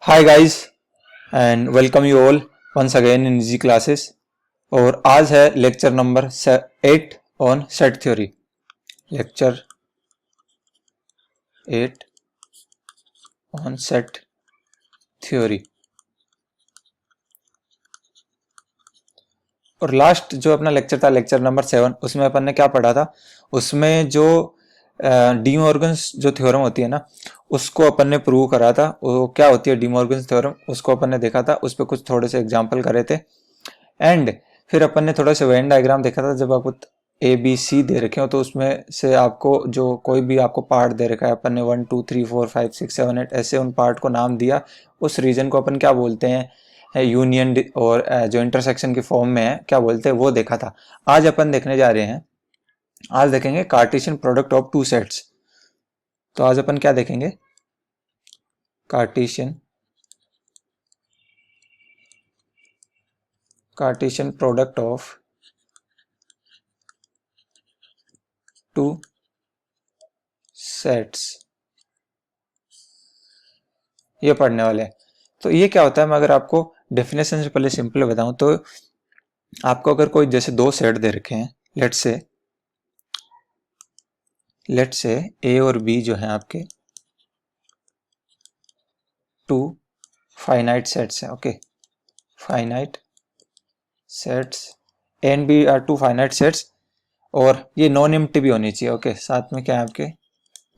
Hi guys and welcome you all once again in easy classes. और आज है lecture number 8 on set theory. Lecture 8 on set theory. और last जो अपना lecture था lecture number 7, उसमें अपन ने क्या पढ़ा था, उसमें जो डी मॉर्गन्स जो थ्योरम होती है ना, उसको अपन ने प्रूव करा था। वो क्या होती है डी मॉर्गन्स थ्योरम, उसको अपन ने देखा था, उस पर कुछ थोड़े से एग्जाम्पल करे थे। एंड फिर अपन ने थोड़ा सा वेन डायग्राम देखा था। जब आपको ए बी सी दे रखे हो तो उसमें से आपको जो कोई भी आपको पार्ट दे रखा है, अपन ने 1 2 3 4 5 6 7 8 ऐसे उन पार्ट को नाम दिया। उस रीजन को अपन क्या बोलते हैं, यूनियन, और जो इंटरसेक्शन की फॉर्म में है क्या बोलते हैं, वो देखा था। आज अपन देखने जा रहे हैं, आज देखेंगे Cartesian product of two sets. तो आज अपन क्या देखेंगे, Cartesian product of two sets, ये पढ़ने वाले हैं। तो ये क्या होता है, मैं अगर आपको डेफिनेशन से पहले सिंपल बताऊं तो आपको अगर कोई जैसे दो सेट दे रखे हैं, लेट्स से ए और बी जो है आपके टू फाइनाइट सेट्स हैं। Okay, finite sets, A and B are two finite sets, और ये नॉन एम्प्टी भी होनी चाहिए। ओके, साथ में क्या है आपके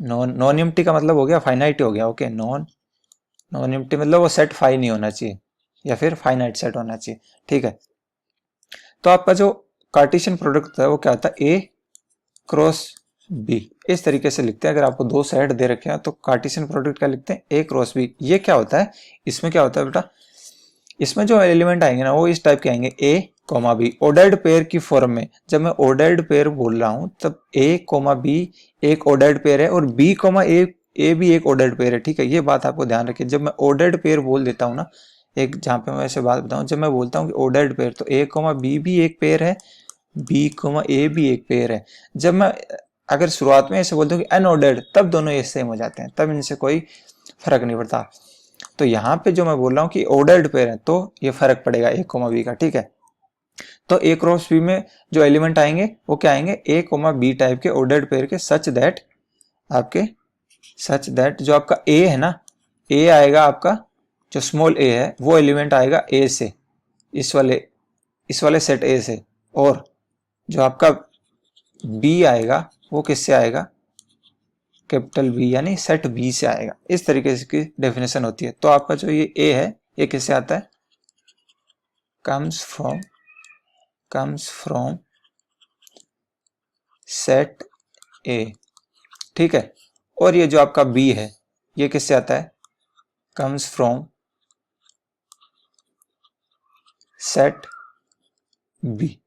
नॉन एम्प्टी का मतलब हो गया फाइनाइट हो गया। ओके, नॉन एम्प्टी मतलब वो सेट फाई नहीं होना चाहिए या फिर फाइनाइट सेट होना चाहिए। ठीक है, तो आपका जो कार्टेशियन प्रोडक्ट होता है वो क्या होता है, ए क्रॉस बी। इस तरीके से लिखते हैं। अगर आपको दो सेट दे रखे हैं तो कार्टेशियन प्रोडक्ट क्या लिखते हैं, ए क्रॉस बी। ये क्या होता है, इसमें क्या होता है बेटा, इसमें जो एलिमेंट आएंगे ना वो इस टाइप के आएंगे, ए कोमा बी, ऑर्डर्ड पेयर की फॉर्म में। जब मैं ऑर्डर्ड पेयर बोल रहा हूं तब ए कोमा बी एक ऑर्डर्ड पेयर है और बी कोमा ए भी एक ऑर्डर्ड पेयर है। ठीक है, ये बात आपको ध्यान रखिए। जब मैं ऑर्डर्ड पेयर बोल देता हूं ना, एक जहां पे मैं ऐसे बात बताऊं, जब मैं बोलता हूं कि ऑर्डर्ड पेयर तो ए कोमा बी भी एक पेयर है, बी कोमा ए भी एक पेयर है। जब मैं अगर शुरुआत में ऐसे बोलता हूँ कि अनऑर्डर्ड, तब दोनों ये सेम हो जाते हैं, तब इनसे कोई फर्क नहीं पड़ता। तो यहाँ पे जो मैं बोल रहा हूँ कि ऑर्डर्ड पेयर है तो ये फर्क पड़ेगा ए कोमा बी का। ठीक है, तो ए क्रॉस बी में जो एलिमेंट आएंगे वो क्या आएंगे, ए कोमा बी टाइप के ऑर्डर्ड पेयर के, सच दैट जो आपका ए है ना, ए आएगा आपका, जो स्मॉल ए है वो एलिमेंट आएगा ए से, इस वाले सेट ए से, और जो आपका बी आएगा वो किससे आएगा, कैपिटल बी यानी सेट बी से आएगा। इस तरीके से की डेफिनेशन होती है। तो आपका जो ये ए है ये किससे आता है, कम्स फ्रॉम सेट ए। ठीक है, और ये जो आपका बी है ये किससे आता है, कम्स फ्रॉम सेट बी।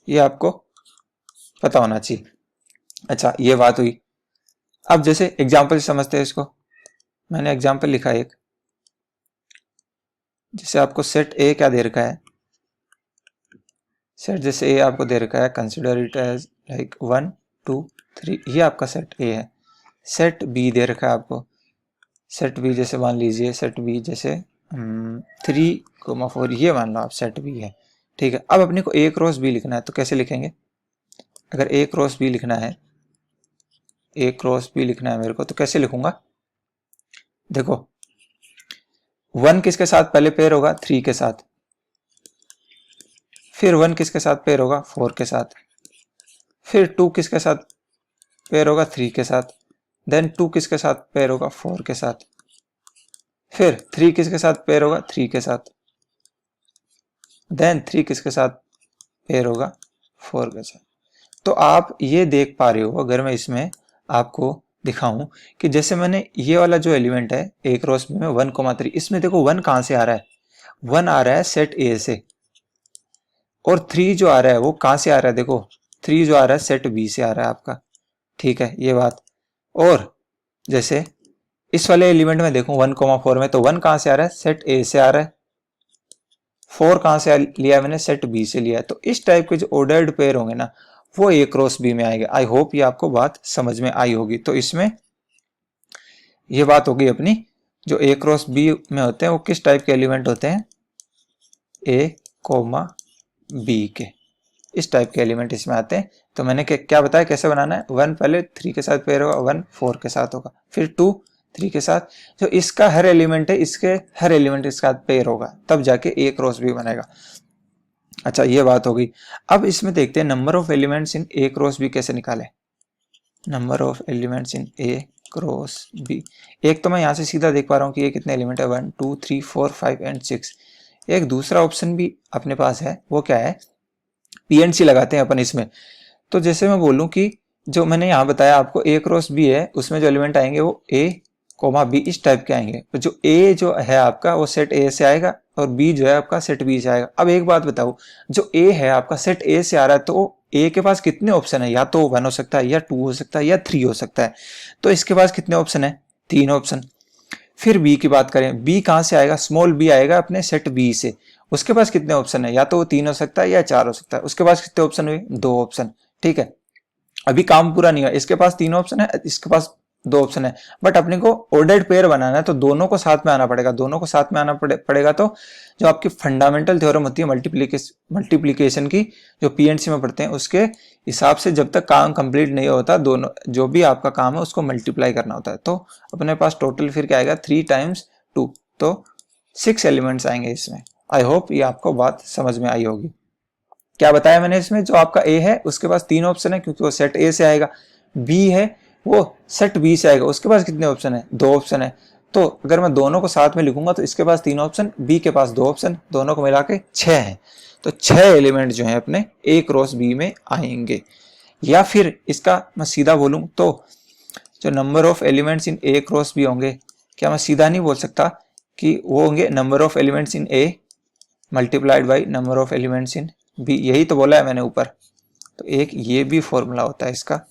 ये आपको पता होना चाहिए। अच्छा, ये बात हुई। अब जैसे एग्जाम्पल समझते हैं इसको। मैंने एग्जाम्पल लिखा एक, जैसे आपको सेट ए क्या दे रखा है, सेट जैसे ए आपको दे रखा है, कंसिडर इट एज लाइक 1 2 3, ये आपका सेट ए है। सेट बी दे रखा है आपको, सेट बी जैसे मान लीजिए, सेट बी जैसे 3,4, ये मान लो आप सेट बी है। ठीक है, अब अपने को ए क्रॉस बी लिखना है तो कैसे लिखेंगे, अगर ए क्रॉस बी लिखना है, ए क्रॉस बी लिखना है मेरे को, तो कैसे लिखूंगा, देखो 1 किसके साथ पहले पेयर होगा, 3 के साथ, फिर 1 किसके साथ पेयर होगा, 4 के साथ, फिर 2 किसके साथ पेयर होगा, 3 के साथ, देन 2 किसके साथ पेयर होगा, 4 के साथ, फिर 3 किसके साथ पेयर होगा, 3 के साथ, देन 3 किसके साथ पेयर होगा, 4 के साथ। तो आप ये देख पा रहे हो, अगर मैं इसमें आपको दिखाऊं कि जैसे मैंने ये वाला जो एलिमेंट है ए क्रॉस बी में 1,3, इसमें देखो 1 कहां से आ रहा है, 1 आ रहा है सेट ए से, और 3 जो आ रहा है वो कहां से आ रहा है, देखो 3 जो आ रहा है सेट बी से आ रहा है आपका। ठीक है, ये बात। और जैसे इस वाले एलिमेंट में देखो 1,4 में, तो 1 कहां से आ रहा है, सेट ए से आ रहा है, 4 कहां से लिया है मैंने, सेट बी से लिया है। तो इस टाइप के जो ऑर्डर्ड पेयर होंगे ना वो ए क्रॉस बी में आएंगे। आई होप ये आपको बात समझ में आई होगी। तो इसमें ये बात होगी अपनी जो ए क्रॉस बी में होते हैं वो किस टाइप के एलिमेंट होते हैं, ए कोमा बी के, इस टाइप के एलिमेंट इसमें आते हैं। तो मैंने क्या बताया कैसे बनाना है, 1 पहले 3 के साथ पेयर होगा, 1 4 के साथ होगा, फिर 2 3 के साथ, जो इसका हर एलिमेंट है इसके हर एलिमेंट के साथ पेयर होगा, तब जाके ए क्रॉस बी बनेगा। अच्छा ये बात हो गई। अब इसमें देखते हैं number of elements in A cross B कैसे निकालें। Number of elements in A cross B, एक तो मैं यहाँ से सीधा देख पा रहा हूँ कि ये कितने एलिमेंट है, 1 2 3 4 5 एंड 6। एक दूसरा ऑप्शन भी अपने पास है, वो क्या है, पीएनसी लगाते हैं अपन इसमें। तो जैसे मैं बोलूं कि जो मैंने यहाँ बताया आपको ए क्रॉस बी है, उसमें जो एलिमेंट आएंगे वो ए कोमा बी इस टाइप के आएंगे। तो जो ए जो है आपका वो सेट ए से आएगा और बी जो है आपका सेट बी से आएगा। अब एक बात बताओ, जो ए है आपका सेट ए से आ रहा है, तो ए के पास कितने ऑप्शन है, या तो 1 हो सकता है, या 2 हो सकता है, या 3 हो सकता है। तो इसके पास कितने ऑप्शन है, 3 ऑप्शन। फिर बी की बात करें, बी कहां से आएगा, स्मॉल बी आएगा अपने सेट बी से, उसके पास कितने ऑप्शन है, या तो वो 3 हो सकता है या 4 हो सकता है, उसके पास कितने ऑप्शन हुए, 2 ऑप्शन। ठीक है, अभी काम पूरा नहीं हुआ, इसके पास 3 ऑप्शन है, इसके पास 2 ऑप्शन है, बट अपने को ऑर्डर्ड पेयर बनाना है, तो दोनों को साथ में आना पड़ेगा, दोनों को साथ में आना पड़ेगा। तो जो आपकी फंडामेंटल थ्योरम होती है मल्टीप्लीकेशन की, जो पीएनसी में पढ़ते हैं, उसके हिसाब से जब तक काम कंप्लीट नहीं होता, दोनों जो भी आपका काम है उसको मल्टीप्लाई करना होता है। तो अपने पास टोटल फिर क्या आएगा, 3 टाइम्स 2, तो 6 एलिमेंट्स आएंगे इसमें। आई होप ये आपको बात समझ में आई होगी। क्या बताया मैंने इसमें, जो आपका ए है उसके पास 3 ऑप्शन है क्योंकि वो सेट ए से आएगा, बी है वो सेट बी से आएगा, उसके पास कितने ऑप्शन है, 2 ऑप्शन है। तो अगर मैं दोनों को साथ में लिखूंगा तो इसके पास 3 ऑप्शन, बी के पास 2 ऑप्शन, दोनों को मिला के 6 है। तो 6 एलिमेंट जो है अपने ए क्रॉस बी में आएंगे। या फिर इसका मैं सीधा बोलूं तो जो number of elements in A cross B होंगे, क्या मैं सीधा नहीं बोल सकता कि वो होंगे number of elements in A multiplied by number of elements in B, यही तो बोला है मैंने ऊपर। तो एक ये भी फॉर्मूला होता है इसका,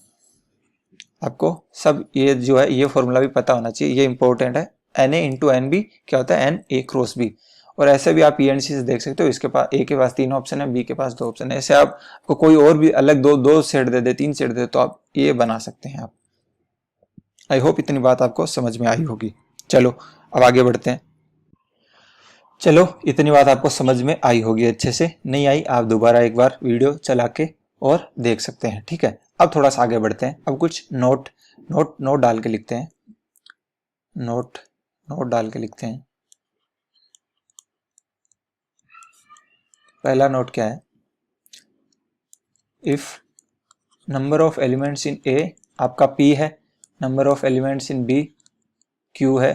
आपको सब ये जो है ये फॉर्मूला भी पता होना चाहिए, ये इंपॉर्टेंट है। N A into n B क्या होता है, एन ए क्रॉस बी। और ऐसे भी आप पीएनसी से देख सकते हो, इसके पास ए के पास 3 ऑप्शन है, बी के पास 2 ऑप्शन है। ऐसे आपको कोई और भी अलग दो सेट दे दे, 3 सेट दे, तो आप ये बना सकते हैं आप। आई होप इतनी बात आपको समझ में आई होगी। चलो अब आगे बढ़ते हैं। चलो इतनी बात आपको समझ में आई होगी अच्छे से, नहीं आई आप दोबारा एक बार वीडियो चला के और देख सकते हैं। ठीक है, अब थोड़ा सा आगे बढ़ते हैं। अब कुछ नोट डाल के लिखते हैं, नोट डाल के लिखते हैं। पहला नोट क्या है, if number of elements in A आपका p है, number of elements in b q है,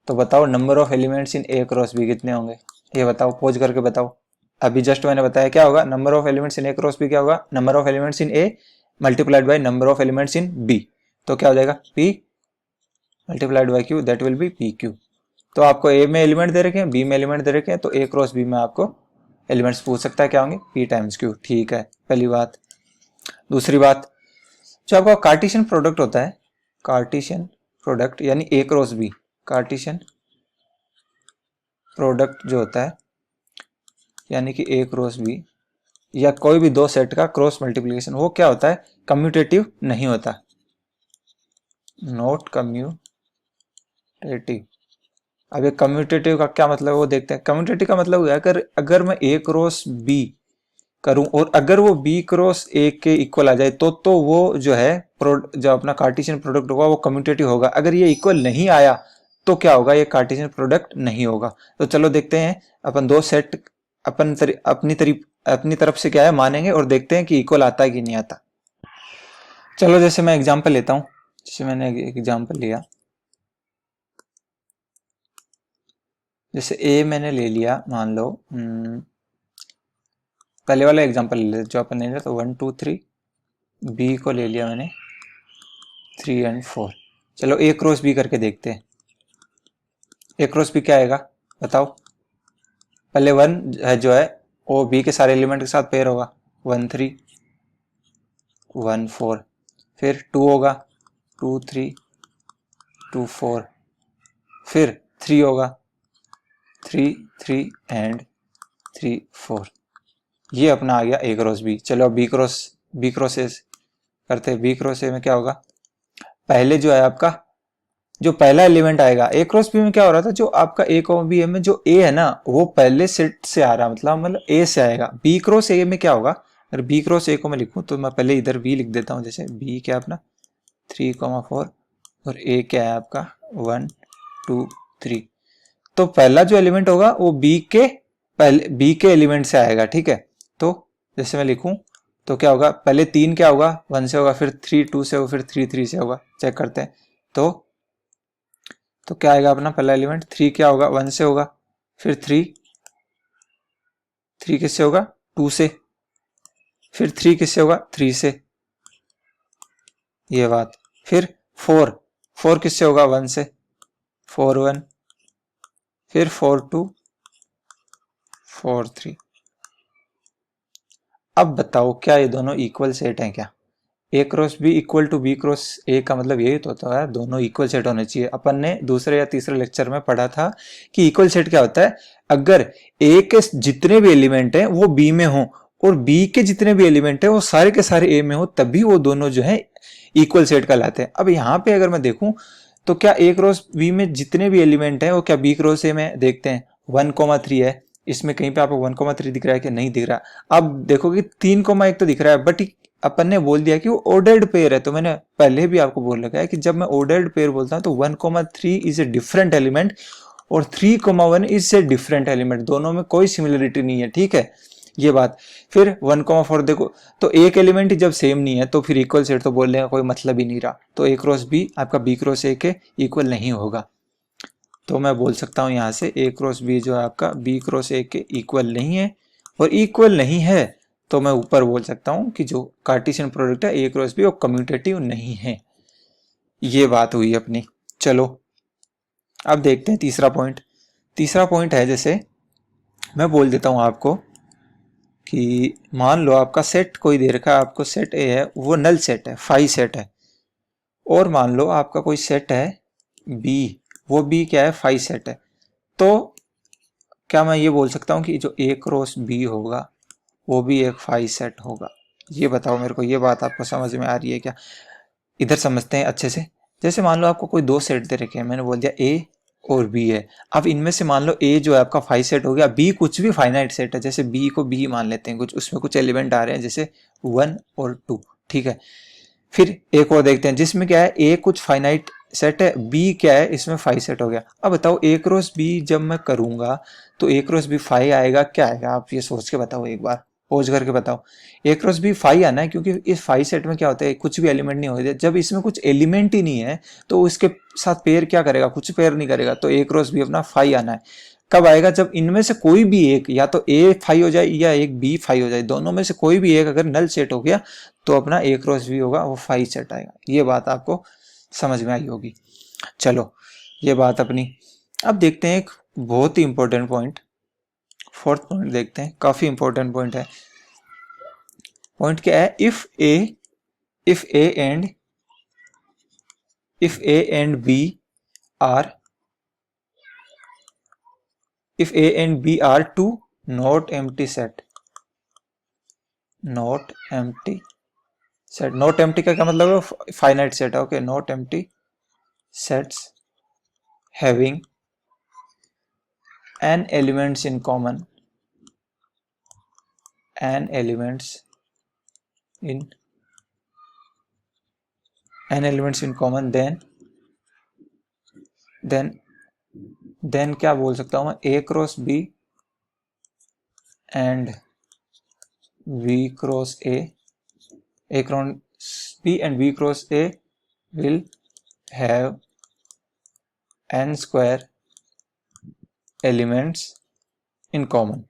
तो बताओ number of elements in A cross B कितने होंगे, ये बताओ, पोज करके बताओ। अभी जस्ट मैंने बताया क्या होगा, number of elements in A cross B क्या होगा, number of elements in A multiplied by number of elements in B, तो क्या हो जाएगा p multiplied by q, that will be P Q. तो आपको ए में एलिमेंट दे रखे हैं, बी में एलिमेंट दे रखे हैं, तो ए क्रॉस बी में आपको एलिमेंट्स पूछ सकता है क्या होंगे, p टाइम्स q। ठीक है, पहली बात। दूसरी बात, जो आपका कार्टेशियन प्रोडक्ट होता है, कार्टेशियन प्रोडक्ट यानी ए क्रॉस बी, कार्टेशियन प्रोडक्ट जो होता है यानी कि ए क्रॉस बी या कोई भी दो सेट का क्रॉस मल्टीप्लिकेशन, वो क्या होता है, कम्यूटेटिव नहीं होता, नॉट कम्यूटेटिव। अब ये कम्यूटेटिव का क्या मतलब है वो देखते हैं। कम्यूटेटिव का मतलब है अगर मैं ए क्रॉस बी करूं और अगर वो बी क्रॉस ए के इक्वल आ जाए तो वो जो है जो अपना कार्टेशियन प्रोडक्ट होगा वो कम्यूटेटिव होगा। अगर ये इक्वल नहीं आया तो क्या होगा, ये कार्टेशियन प्रोडक्ट नहीं होगा। तो चलो देखते हैं, अपन दो सेट अपनी तरफ से क्या है मानेंगे और देखते हैं कि इक्वल आता है कि नहीं आता। चलो जैसे मैं एग्जांपल लेता हूं, जैसे मैंने एग्जांपल लिया, जैसे ए मैंने ले लिया, मान लो पहले वाला एग्जांपल ले जो अपन ले लिया, तो 1 2 3, बी को ले लिया मैंने 3 एंड 4। चलो ए क्रॉस बी करके देखते हैं, ए क्रॉस बी क्या आएगा बताओ। पहले 1 है जो है वो बी के सारे एलिमेंट के साथ पेयर होगा, 1 3 1 4, फिर 2 होगा 2 3 2 4, फिर 3 होगा 3 3 एंड 3 4। ये अपना आ गया ए क्रॉस बी। चलो बी क्रॉस ए करते हैं। बी क्रॉस ए में क्या होगा, पहले जो है आपका जो पहला एलिमेंट आएगा ए क्रॉस बी में क्या हो रहा था, जो आपका ए कॉमा बी में जो ए है ना वो पहले सेट से आ रहा, मतलब ए से आएगा। बी क्रॉस ए में क्या होगा, अगर बी क्रॉस ए को मैं लिखूं तो मैं पहले इधर बी लिख देता हूं, जैसे बी क्या अपना 3,4 और ए क्या है आपका 1 2 3। तो पहला जो एलिमेंट होगा वो बी के पहले बी के एलिमेंट से आएगा, ठीक है। तो जैसे मैं लिखूं तो क्या होगा, पहले 3 क्या होगा 1 से होगा, फिर 3 2 से होगा, फिर 3 3 से होगा। चेक करते हैं तो क्या आएगा अपना पहला एलिमेंट 3 क्या होगा 1 से होगा, फिर 3 किससे होगा 2 से, फिर 3 किससे होगा 3 से, ये बात। फिर 4 किससे होगा 1 से, 4 1, फिर 4 2 4 3। अब बताओ क्या ये दोनों इक्वल सेट हैं क्या? A cross B equal to B cross A का मतलब यही तो होता है दोनों इक्वल सेट होने चाहिए। अपन ने दूसरे या तीसरे लेक्चर में पढ़ा था कि इक्वल सेट क्या होता है, अगर ए के जितने भी एलिमेंट हैं वो बी में हो और बी के जितने भी एलिमेंट हैं वो सारे के सारे ए में हो, तभी वो दोनों जो है इक्वल सेट कहलाते हैं। अब यहाँ पे अगर मैं देखूं तो क्या ए क्रॉस बी में जितने भी एलिमेंट हैं वो क्या बी क्रॉस ए में, देखते हैं 1,3 है, इसमें कहीं पे आपको 1,3 दिख रहा है कि नहीं दिख रहा। अब देखोगे 3,1 तो दिख रहा है, बट अपन ने बोल दिया कि वो ऑर्डर्ड पेयर है। तो मैंने पहले भी आपको बोल रखा है कि जब मैं ऑर्डर्ड पेयर बोलता हूं तो 1,3 इज ए डिफरेंट एलिमेंट और 3,1 इज ए डिफरेंट एलिमेंट, दोनों में कोई सिमिलरिटी नहीं है, ठीक है ये बात। फिर 1,4 देखो तो एक एलिमेंट ही जब सेम नहीं है तो फिर इक्वल सेट तो बोलने का कोई मतलब ही नहीं रहा, तो ए क्रॉस बी आपका बी क्रॉस ए के इक्वल नहीं होगा। तो मैं बोल सकता हूं यहां से ए क्रॉस बी जो है आपका बी क्रॉस ए के इक्वल नहीं है, और इक्वल नहीं है तो मैं ऊपर बोल सकता हूं कि जो कार्टेशियन प्रोडक्ट है ए क्रॉस बी वो कम्यूटेटिव नहीं है। ये बात हुई अपनी। चलो अब देखते हैं तीसरा पॉइंट। तीसरा पॉइंट है, जैसे मैं बोल देता हूं आपको कि मान लो आपका सेट कोई दे रखा है आपको, सेट ए है वो नल सेट है, फाई सेट है, और मान लो आपका कोई सेट है बी, वो बी क्या है फाई सेट है। तो क्या मैं ये बोल सकता हूँ कि जो ए क्रॉस बी होगा वो भी एक फाई सेट होगा? ये बताओ मेरे को, ये बात आपको समझ में आ रही है क्या? इधर समझते हैं अच्छे से। जैसे मान लो आपको कोई दो सेट दे रखे हैं, मैंने बोल दिया ए और बी है। अब इनमें से मान लो ए जो है आपका फाई सेट हो गया, बी कुछ भी फाइनाइट सेट है, जैसे बी को बी मान लेते हैं, कुछ उसमें कुछ एलिमेंट आ रहे हैं जैसे 1 और 2, ठीक है। फिर एक और देखते हैं जिसमें क्या है ए कुछ फाइनाइट सेट है, बी क्या है इसमें फाई सेट हो गया। अब बताओ ए क्रॉस बी जब मैं करूंगा तो ए क्रॉस बी फाई आएगा क्या आएगा? आप ये सोच के बताओ, एक बार पोज करके बताओ। ए क्रॉस बी फाई आना है, क्योंकि इस फाई सेट में क्या होता है कुछ भी एलिमेंट नहीं होते। जब इसमें कुछ एलिमेंट ही नहीं है तो इसके साथ पेयर क्या करेगा, कुछ पेयर नहीं करेगा, तो ए क्रॉस बी अपना फाई आना है। कब आएगा? जब इनमें से कोई भी एक, या तो ए फाई हो जाए या एक बी फाई हो जाए, दोनों में से कोई भी एक अगर नल सेट हो गया तो अपना ए क्रॉस बी होगा वो फाई सेट आएगा। ये बात आपको समझ में आई होगी। चलो ये बात अपनी। अब देखते हैं एक बहुत ही इंपॉर्टेंट पॉइंट, फोर्थ पॉइंट देखते हैं, काफी इंपॉर्टेंट पॉइंट है। पॉइंट क्या है, if A and B are, if a and b are two not empty set, not empty set, not empty का क्या मतलब है, फाइनाइट सेट है, okay. not empty sets having n elements in common, n elements in common, then क्या बोल सकता हूं मैं, a cross b and v cross a, a cross b and v cross a will have n square elements in common।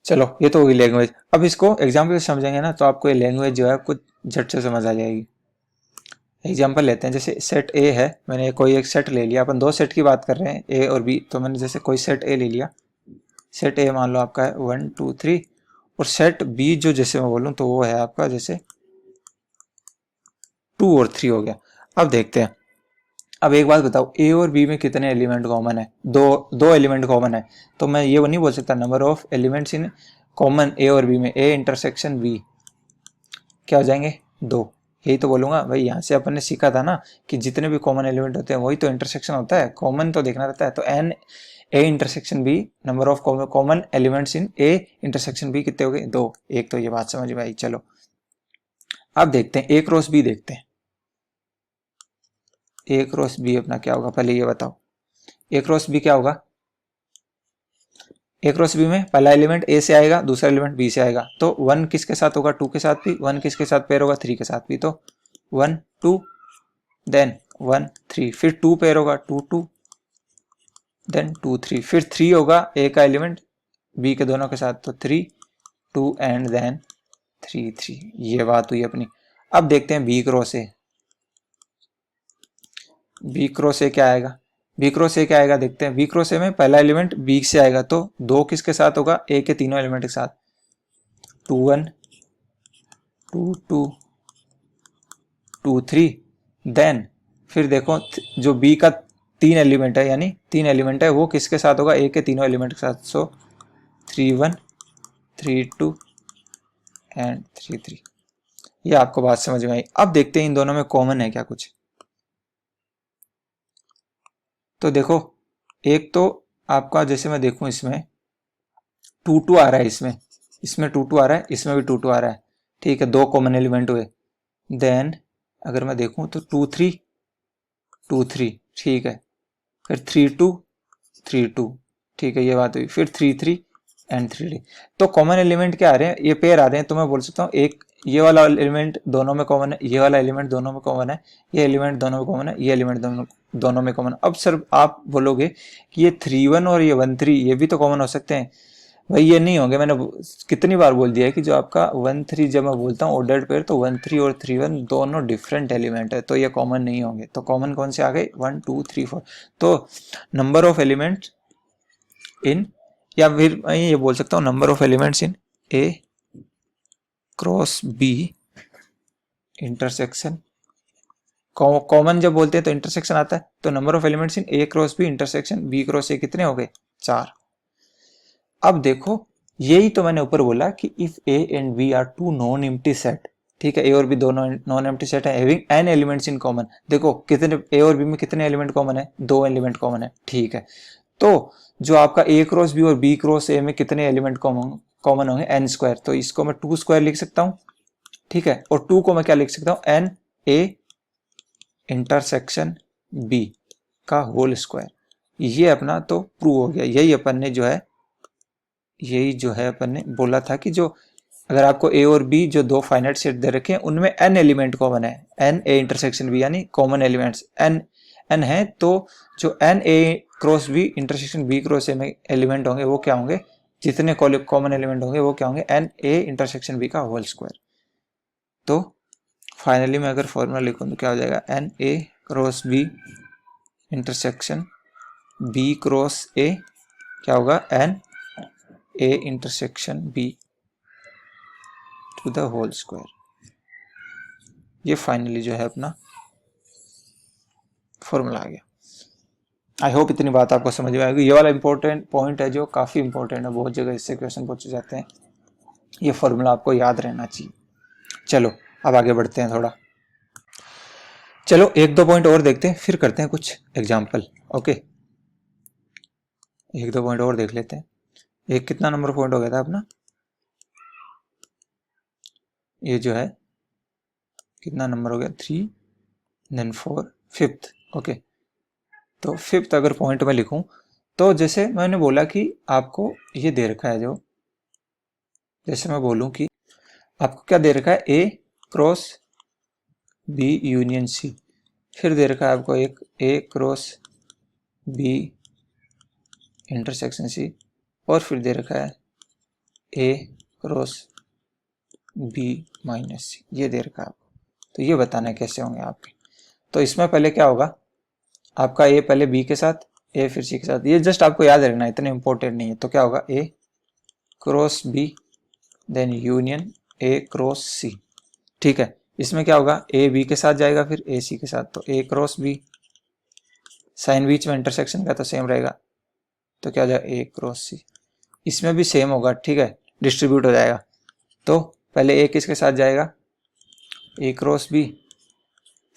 चलो ये तो होगी language. अब इसको एग्जाम्पल से समझेंगे ना तो आपको ये लैंग्वेज जो है कुछ झट से समझ आ जाएगी। एग्जाम्पल लेते हैं, जैसे सेट ए है, मैंने कोई एक सेट ले लिया, अपन दो सेट की बात कर रहे हैं ए और बी, तो मैंने जैसे कोई सेट ए ले लिया, सेट ए मान लो आपका है 1 2 3, और सेट बी जो जैसे मैं बोलूँ तो वो है आपका जैसे 2 और 3 हो गया। अब देखते हैं, अब एक बात बताओ, ए और बी में कितने एलिमेंट कॉमन है? दो एलिमेंट कॉमन है, तो मैं ये नहीं बोल सकता number of elements in common A और बी में, ए इंटरसेक्शन बी, क्या हो जाएंगे 2। यही तो बोलूंगा भाई, यहाँ से अपन ने सीखा था ना कि जितने भी कॉमन एलिमेंट होते हैं वही तो इंटरसेक्शन होता है, कॉमन तो देखना रहता है। तो n A intersection B, number of common elements in A intersection B कितने हो गए 2। एक तो ये बात समझ में आई। चलो अब देखते हैं ए क्रॉस बी देखते हैं। ए क्रॉस बी अपना क्या होगा, पहले ये बताओ ए क्रॉस बी क्या होगा। ए क्रॉस बी में पहला एलिमेंट ए से आएगा, दूसरा एलिमेंट बी से आएगा, तो 1 किसके साथ होगा 2 के साथ भी, 1 किसके साथ पेयर होगा 3 के साथ भी, तो 1 2 देन 1 3, फिर 2 पेयर होगा 2 2 देन 2 3, फिर 3 होगा ए का एलिमेंट बी के दोनों के साथ, तो 3 2 एंड देन 3 3। ये बात हुई अपनी। अब देखते हैं B cross A. B cross A क्या आएगा, बी क्रॉस ए क्या आएगा देखते हैं। बी क्रॉस ए में पहला एलिमेंट बी से आएगा, तो 2 किसके साथ होगा ए के तीनों एलिमेंट के साथ, 2 1 2 2 2 3 देन फिर देखो जो बी का 3 एलिमेंट है, यानी 3 एलिमेंट है, वो किसके साथ होगा ए के तीनों एलिमेंट के साथ, सो 3 1 3 2 एंड 3 3। ये आपको बात समझ में आई। अब देखते हैं इन दोनों में कॉमन है क्या कुछ। तो देखो एक तो आपका जैसे मैं देखूं इसमें 2 2 आ रहा है, इसमें 2 2 आ रहा है, इसमें भी 2 2 आ रहा है, ठीक है, 2 कॉमन एलिमेंट हुए। देन अगर मैं देखूं तो 2 3 2 3, ठीक है, फिर 3 2 3 2, ठीक है, ये बात हुई, फिर 3 3 एंड 3 3। तो कॉमन एलिमेंट क्या आ रहे हैं, ये पेयर आ रहे हैं, तो मैं बोल सकता हूँ एक ये वाला एलिमेंट दोनों में कॉमन है, ये वाला एलिमेंट दोनों में कॉमन है, ये एलिमेंट दोनों में कॉमन है, ये एलिमेंट दोनों में कॉमन है। अब सर आप बोलोगे कि ये 3 1 और ये 1 3 ये भी तो कॉमन हो सकते हैं। भाई ये नहीं होंगे, मैंने कितनी बार बोल दिया है कि जो आपका 1 3 जब मैं बोलता हूँ ऑर्डर्ड पेयर, तो 1 3 और 3 1 दोनों डिफरेंट एलिमेंट है, तो ये कॉमन नहीं होंगे। तो कॉमन कौन से आ गए 1 2 3 4। तो नंबर ऑफ एलिमेंट इन, या फिर मैं ये बोल सकता हूँ number of elements in A cross B intersection. Common जब बोलते हैं तो इंटरसेक्शन आता है, तो number of elements in A cross B intersection B cross A कितने हो गए 4। अब देखो यही तो मैंने ऊपर बोला कि if A and B are two non empty set, ठीक है, ए और बी दोनों नॉन एम्प्टी सेट है having n elements in common. देखो कितने ए और बी में कितने एलिमेंट कॉमन है, 2 एलिमेंट कॉमन है, ठीक है। तो जो आपका ए क्रॉस बी और बी क्रॉस ए में कितने एलिमेंट कॉमन होंगे एन स्क्वायर, तो इसको मैं 2 स्क्वायर लिख सकता हूँ, ठीक है, और 2 को मैं क्या लिख सकता हूँ एन ए इंटरसेक्शन बी का होल स्क्वायर। ये अपना तो प्रूव हो गया। यही जो है अपन ने बोला था कि जो अगर आपको ए और बी जो 2 फाइनाइट सेट दे रखे हैं उनमें एन एलिमेंट कॉमन है, एन ए इंटरसेक्शन बी यानी कॉमन एलिमेंट्स एन है, तो जो n A cross B intersection B cross A में एलिमेंट होंगे वो क्या होंगे, जितने कॉमन एलिमेंट होंगे वो क्या होंगे एन ए इंटरसेक्शन बी का होल स्क्वायर। तो फाइनली मैं अगर फॉर्मूला लिखूं तो क्या हो जाएगा n A cross B intersection B cross A क्या होगा n A intersection B to the whole square. ये फाइनली जो है अपना फॉर्मूला आ गया। आई होप इतनी बात आपको समझ में आएगी। ये वाला इंपॉर्टेंट पॉइंट है जो काफी इंपॉर्टेंट है, बहुत जगह इससे क्वेश्चन पूछे जाते हैं, ये फॉर्मूला आपको याद रहना चाहिए। चलो अब आगे बढ़ते हैं थोड़ा। चलो 1-2 पॉइंट और देखते हैं, फिर करते हैं कुछ एग्जाम्पल। ओके 1-2 पॉइंट और देख लेते हैं। एक कितना नंबर पॉइंट हो गया था अपना, ये जो है कितना नंबर हो गया 3 देन 4 5th। ओके तो 5th अगर पॉइंट में लिखूं तो जैसे मैंने बोला कि आपको ये दे रखा है, जो जैसे मैं बोलूं कि आपको क्या दे रखा है ए क्रॉस बी यूनियन सी, फिर दे रखा है आपको एक ए क्रॉस बी इंटरसेक्शन सी, और फिर दे रखा है ए क्रॉस बी माइनस सी, ये दे रखा है आपको। तो ये बताना है कैसे होंगे आपके। तो इसमें पहले क्या होगा आपका ए पहले बी के साथ, ए फिर सी के साथ, ये जस्ट आपको याद रखना है, इतने इंपॉर्टेंट नहीं है। तो क्या होगा A cross B then union A cross C, ठीक है। इसमें क्या होगा ए बी के साथ जाएगा फिर ए सी के साथ, तो ए क्रॉस बी, साइन बीच में इंटरसेक्शन का तो सेम रहेगा, तो क्या हो जाएगा ए क्रॉस सी। इसमें भी सेम होगा, ठीक है, डिस्ट्रीब्यूट हो जाएगा। तो पहले ए किसके साथ जाएगा ए क्रॉस बी,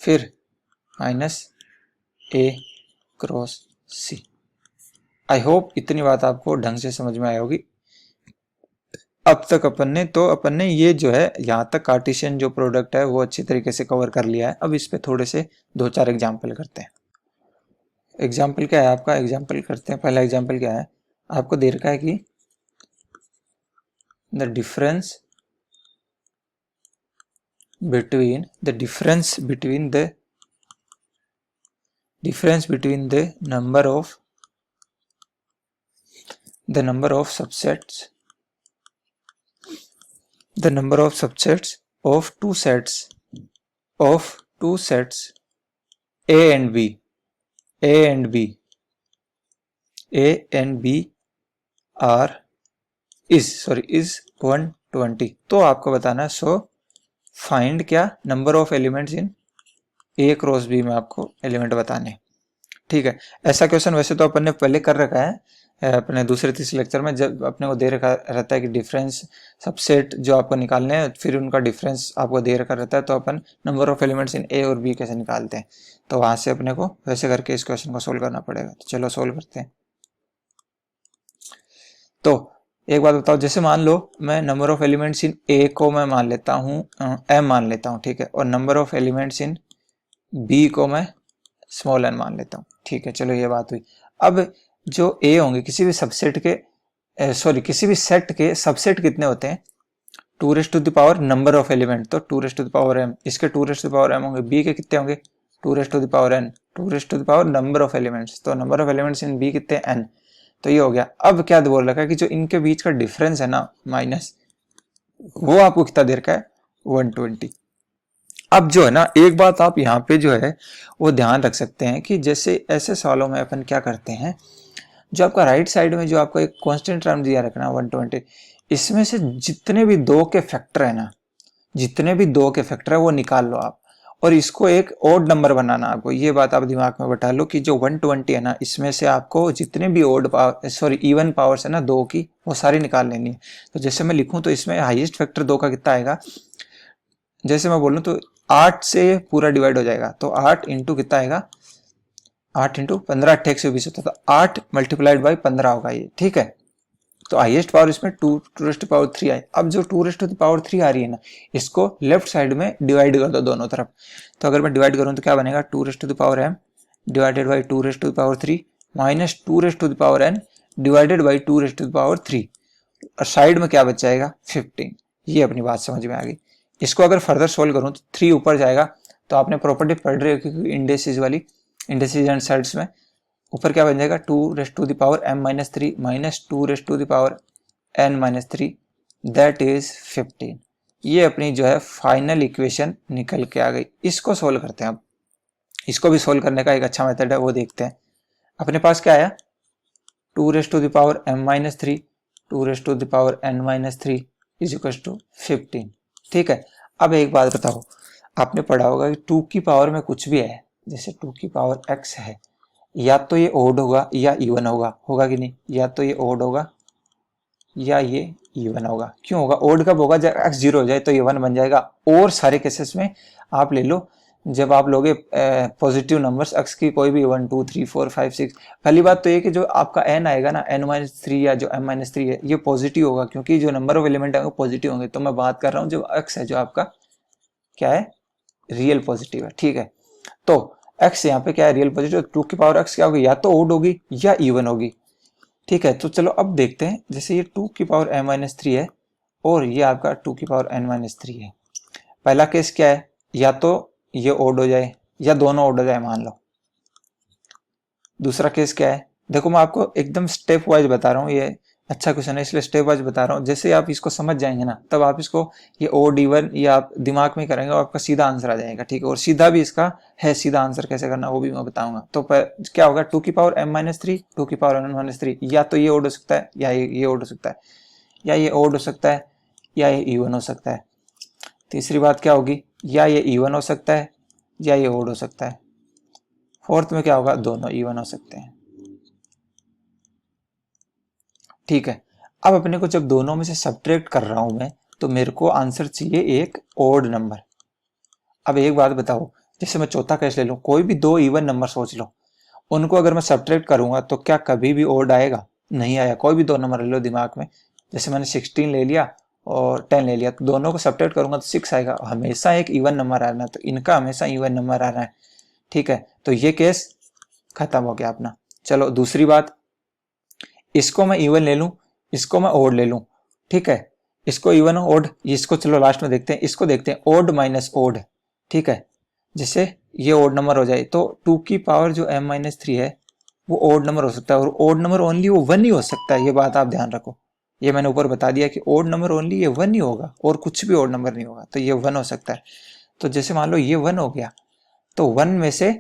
फिर minus A cross C. I hope इतनी बात आपको ढंग से समझ में आई होगी। अब तक अपन ने ये जो है यहाँ तक कार्टेशियन जो प्रोडक्ट है वो अच्छी तरीके से कवर कर लिया है। अब इस पे थोड़े से 2-4 एग्जाम्पल करते हैं। एग्जाम्पल क्या है आपका, एग्जाम्पल करते हैं। पहला एग्जाम्पल क्या है, आपको दे रखा है कि the difference between the difference between the number of subsets of two sets A and B are is 120। तो आपको बताना है सो फाइंड क्या, number of elements in A cross B में आपको एलिमेंट बताने। ठीक है, ऐसा क्वेश्चन वैसे तो अपन ने पहले कर रखा है अपने दूसरे तीसरे लेक्चर में, जब अपने को दे रखा रहता है कि डिफरेंस सबसेट जो आपको निकालने हैं, फिर उनका डिफरेंस आपको दे रखा रहता है, तो अपन नंबर ऑफ एलिमेंट्स इन ए और बी कैसे निकालते हैं। तो वहां से अपने को वैसे करके इस क्वेश्चन को सोल्व करना पड़ेगा। तो चलो सोल्व करते हैं। तो एक बात बताओ, जैसे मान लो मैं नंबर ऑफ एलिमेंट्स इन ए को मैं मान लेता हूँ m मान लेता हूँ, ठीक है, और number of elements in B को मैं स्मॉल n मान लेता हूँ। ठीक है, चलो ये बात हुई। अब जो ए होंगे किसी भी सबसेट के किसी भी सेट के सबसेट कितने होते हैं, 2 raise to the power number of element, तो 2 raise to the power m, इसके 2 raise to the power m होंगे। बी के कितने होंगे, 2 raise to the power n, 2 raise to the power number of elements, तो number of elements in B कितने n। तो ये हो गया। अब क्या बोल रखा है कि जो इनके बीच का डिफरेंस है ना माइनस, वो आपको कितना दे रखा है, 120। अब जो है ना, एक बात आप यहाँ पे जो है वो ध्यान रख सकते हैं कि जैसे ऐसे सवालों में अपन क्या करते हैं, जो आपका राइट साइड में जो आपको एक कांस्टेंट टर्म दिया रखना 120, इसमें से जितने भी 2 के फैक्टर है ना, जितने भी 2 के फैक्टर है वो निकाल लो आप, और इसको एक ओड नंबर बनाना आपको। ये बात आप दिमाग में बैठा लो कि जो 120 है ना, इसमें से आपको जितने भी ओड पावर इवन पावर्स है ना 2 की, वो सारी निकाल लेनी है। तो जैसे मैं लिखूं तो इसमें हाईएस्ट फैक्टर 2 का कितना आएगा, जैसे मैं बोलूं तो 8 से पूरा डिवाइड हो जाएगा, तो 8 इंटू कितना आएगा, 8 इंटू 15 8 120 होता है, तो 8 मल्टीप्लाइड बाई 15 होगा ये। ठीक है, तो हाईएस्ट पावर इसमें 2 रेज़ टू पावर 3 आई। अब जो 2 रेज़ टू पावर 3 आ रही है ना, इसको लेफ्ट साइड में डिवाइड कर दो दोनों तरफ। तो अगर मैं डिवाइड करूं तो क्या बनेगा, 2 raise to power m divided by 2 raise to power 3 minus 2 raise to power n divided by 2 raise to power 3, और साइड में क्या बच जाएगा, 15। ये अपनी बात समझ में आ गई। इसको अगर फर्दर सोल्व करूं तो 3 ऊपर जाएगा, तो आपने प्रॉपर्टी पढ़ रही है इंडेसिस वाली, इंडेसिस एंड साइड्स में, ऊपर क्या बन जाएगा, 2 raise to the power m minus 3 minus 2 raise to the power n minus 3 that is 15। ये अपनी जो है फाइनल इक्वेशन निकल के आ गई। इसको सोल्व करते हैं। अब इसको भी सोल्व करने का एक अच्छा मेथड है, वो देखते हैं। अपने पास क्या आया, 2 raise to the power m minus 3 2 raise to the power n minus 3 is equal to 15। ठीक है, अब एक बात बताओ, आपने पढ़ा होगा कि 2 की पावर में कुछ भी है, जैसे 2 की पावर x है, या तो ये ओड होगा या इवन होगा, होगा कि नहीं, या तो ये ओड होगा या ये इवन होगा। क्यों होगा, ओड कब होगा, जब x 0 हो जाए तो ये 1 बन जाएगा। और सारे केसेस में आप ले लो, जब आप लोगे पॉजिटिव नंबर्स x की कोई भी 1 2 3 4 5 6, पहली बात तो ये कि जो आपका n आएगा ना, n-3 या जो m-3 है, ये पॉजिटिव होगा, क्योंकि जो नंबर ऑफ एलिमेंट है वो पॉजिटिव होंगे। तो मैं बात कर रहा हूँ जो x है, जो आपका क्या है, रियल पॉजिटिव है। ठीक है, तो x यहाँ पे क्या है, रियल पॉजिटिव। 2 की पावर x क्या होगी, या तो ओड होगी या इवन होगी। ठीक है, तो चलो अब देखते हैं, जैसे ये 2 की पावर m-3 है और ये आपका 2 की पावर n-3 है। पहला केस क्या है, या तो ये ओड हो जाए या दोनों ओड हो जाए मान लो। दूसरा केस क्या है, देखो मैं आपको एकदम स्टेप वाइज बता रहा हूँ, ये अच्छा क्वेश्चन है इसलिए स्टेप वाइज बता रहा हूँ। जैसे आप इसको समझ जाएंगे ना, तब आप इसको ये ओड इवन ये आप दिमाग में करेंगे और आपका सीधा आंसर आ जाएगा। ठीक है, और सीधा भी इसका है, सीधा आंसर कैसे करना वो भी मैं बताऊंगा। तो क्या होगा, 2 की पावर m-3 2 की पावर n-3, या तो ये ओड हो सकता है या ये ओड हो सकता है, या ये ओड हो सकता है या ये इवन हो सकता है। तीसरी बात क्या होगी, या ये इवन हो सकता है या ये ओड हो सकता है। फोर्थ में क्या होगा, दोनों इवन हो सकते हैं। ठीक है, अब अपने को जब दोनों में से सब्ट्रैक्ट कर रहा हूं मैं, तो मेरे को आंसर चाहिए एक ओड नंबर। अब एक बात बताओ, जैसे मैं चौथा केस ले लूं, कोई भी दो इवन नंबर सोच लो, उनको अगर मैं सब्ट्रैक्ट करूंगा तो क्या कभी भी ओड आएगा? नहीं आया। कोई भी दो नंबर ले लो दिमाग में, जैसे मैंने 16 ले लिया और 10 ले लिया, तो दोनों को सब्ट्रैक्ट करूंगा तो 6 आएगा। हमेशा एक इवन नंबर आ रहा है, तो इनका हमेशा इवन नंबर आ रहा है, ठीक है। तो ये केस खत्म हो गया अपना। चलो दूसरी बात, इसको मैं इवन ले लूं, इसको मैं ओड ले लूं, ठीक है। इसको इवन ओड, इसको चलो लास्ट में देखते हैं, इसको देखते हैं ओड माइनस ओड, ठीक है। जिससे ये ओड नंबर हो जाए, तो 2 की पावर जो m-3 है वो ओड नंबर हो सकता है, और ओड नंबर ओनली वो 1 ही हो सकता है। ये बात आप ध्यान रखो, ये मैंने ऊपर बता दिया कि ओड नंबर ओनली ये 1 ही होगा, और कुछ भी ओड नंबर नहीं होगा, तो ये 1 हो सकता है। तो जैसे मान लो ये 1 हो गया, तो 1 में से,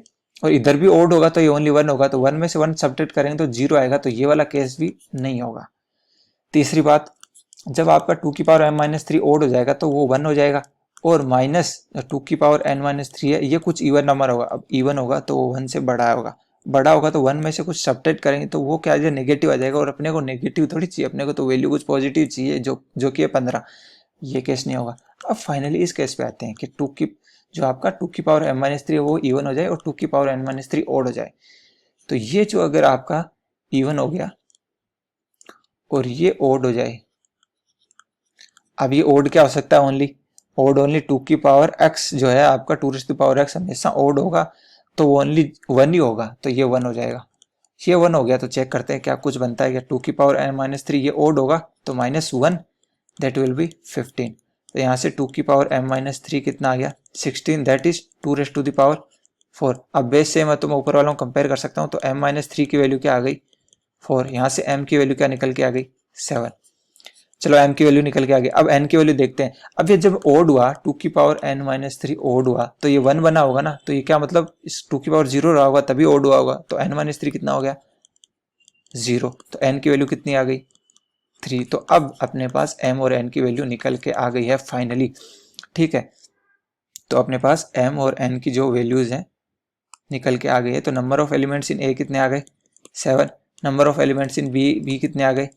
और इधर भी ओड होगा तो ये ओनली 1 होगा, तो 1 में से 1 सब्ट्रैक्ट करेंगे तो 0 आएगा, तो ये वाला केस भी नहीं होगा। तीसरी बात, जब आपका 2 की पावर m-3 ओड हो जाएगा तो वो 1 हो जाएगा, और माइनस 2 की पावर n-3 है, ये कुछ इवन नंबर होगा। अब इवन होगा तो वो 1 से बड़ा होगा, बड़ा होगा तो 1 में से कुछ सब्ट्रैक्ट करेंगे तो वो क्या है, नेगेटिव आ जाएगा, और अपने को नेगेटिव थोड़ी चाहिए, अपने को तो वैल्यू कुछ पॉजिटिव चाहिए, जो कि है 15। ये केस नहीं होगा। अब फाइनली इस केस पे आते हैं कि 2 की, जो आपका 2 की पावर m-3 वो इवन हो जाए और 2 की पावर n-3 ओड हो जाए। तो ये जो अगर आपका इवन हो गया और ये ओड हो जाए, अब ये ओड क्या हो सकता है? ओनली ओड ओनली 2 की पावर x जो है आपका 2 रेज़ टू पावर x हमेशा ओड होगा, तो वो ओनली 1 ही होगा, तो ये 1 हो जाएगा। ये 1 हो गया तो चेक करते हैं क्या कुछ बनता है क्या। 2 की पावर n-3 ये ओड होगा तो -1 दैट विल बी 15। तो यहाँ से 2 की पावर m-3 कितना आ गया? 16, that is 2 raise to the power 4। अब बेस सेम है तो मैं ऊपर वालों को कंपेयर कर सकता हूँ, तो m-3 की वैल्यू क्या आ गई? 4। यहाँ से m की वैल्यू क्या निकल के आ गई? 7। चलो m की वैल्यू निकल के आ गई। अब n की वैल्यू देखते हैं। अब ये जब ओड हुआ, 2 की पावर n-3 ओड हुआ, तो ये 1 बना होगा ना, तो ये क्या मतलब इस 2 की पावर 0 रहा होगा तभी ओड हुआ होगा, तो n-3 कितना हो गया? 0। तो n की वैल्यू कितनी आ गई? 3। तो अब अपने पास m और n की वैल्यू निकल के आ गई है फाइनली, ठीक है। तो अपने पास m और n की जो वैल्यूज हैं निकल के आ गई है। तो number of elements in a कितने आ गए? 7। Number of elements in b कितने आ गए?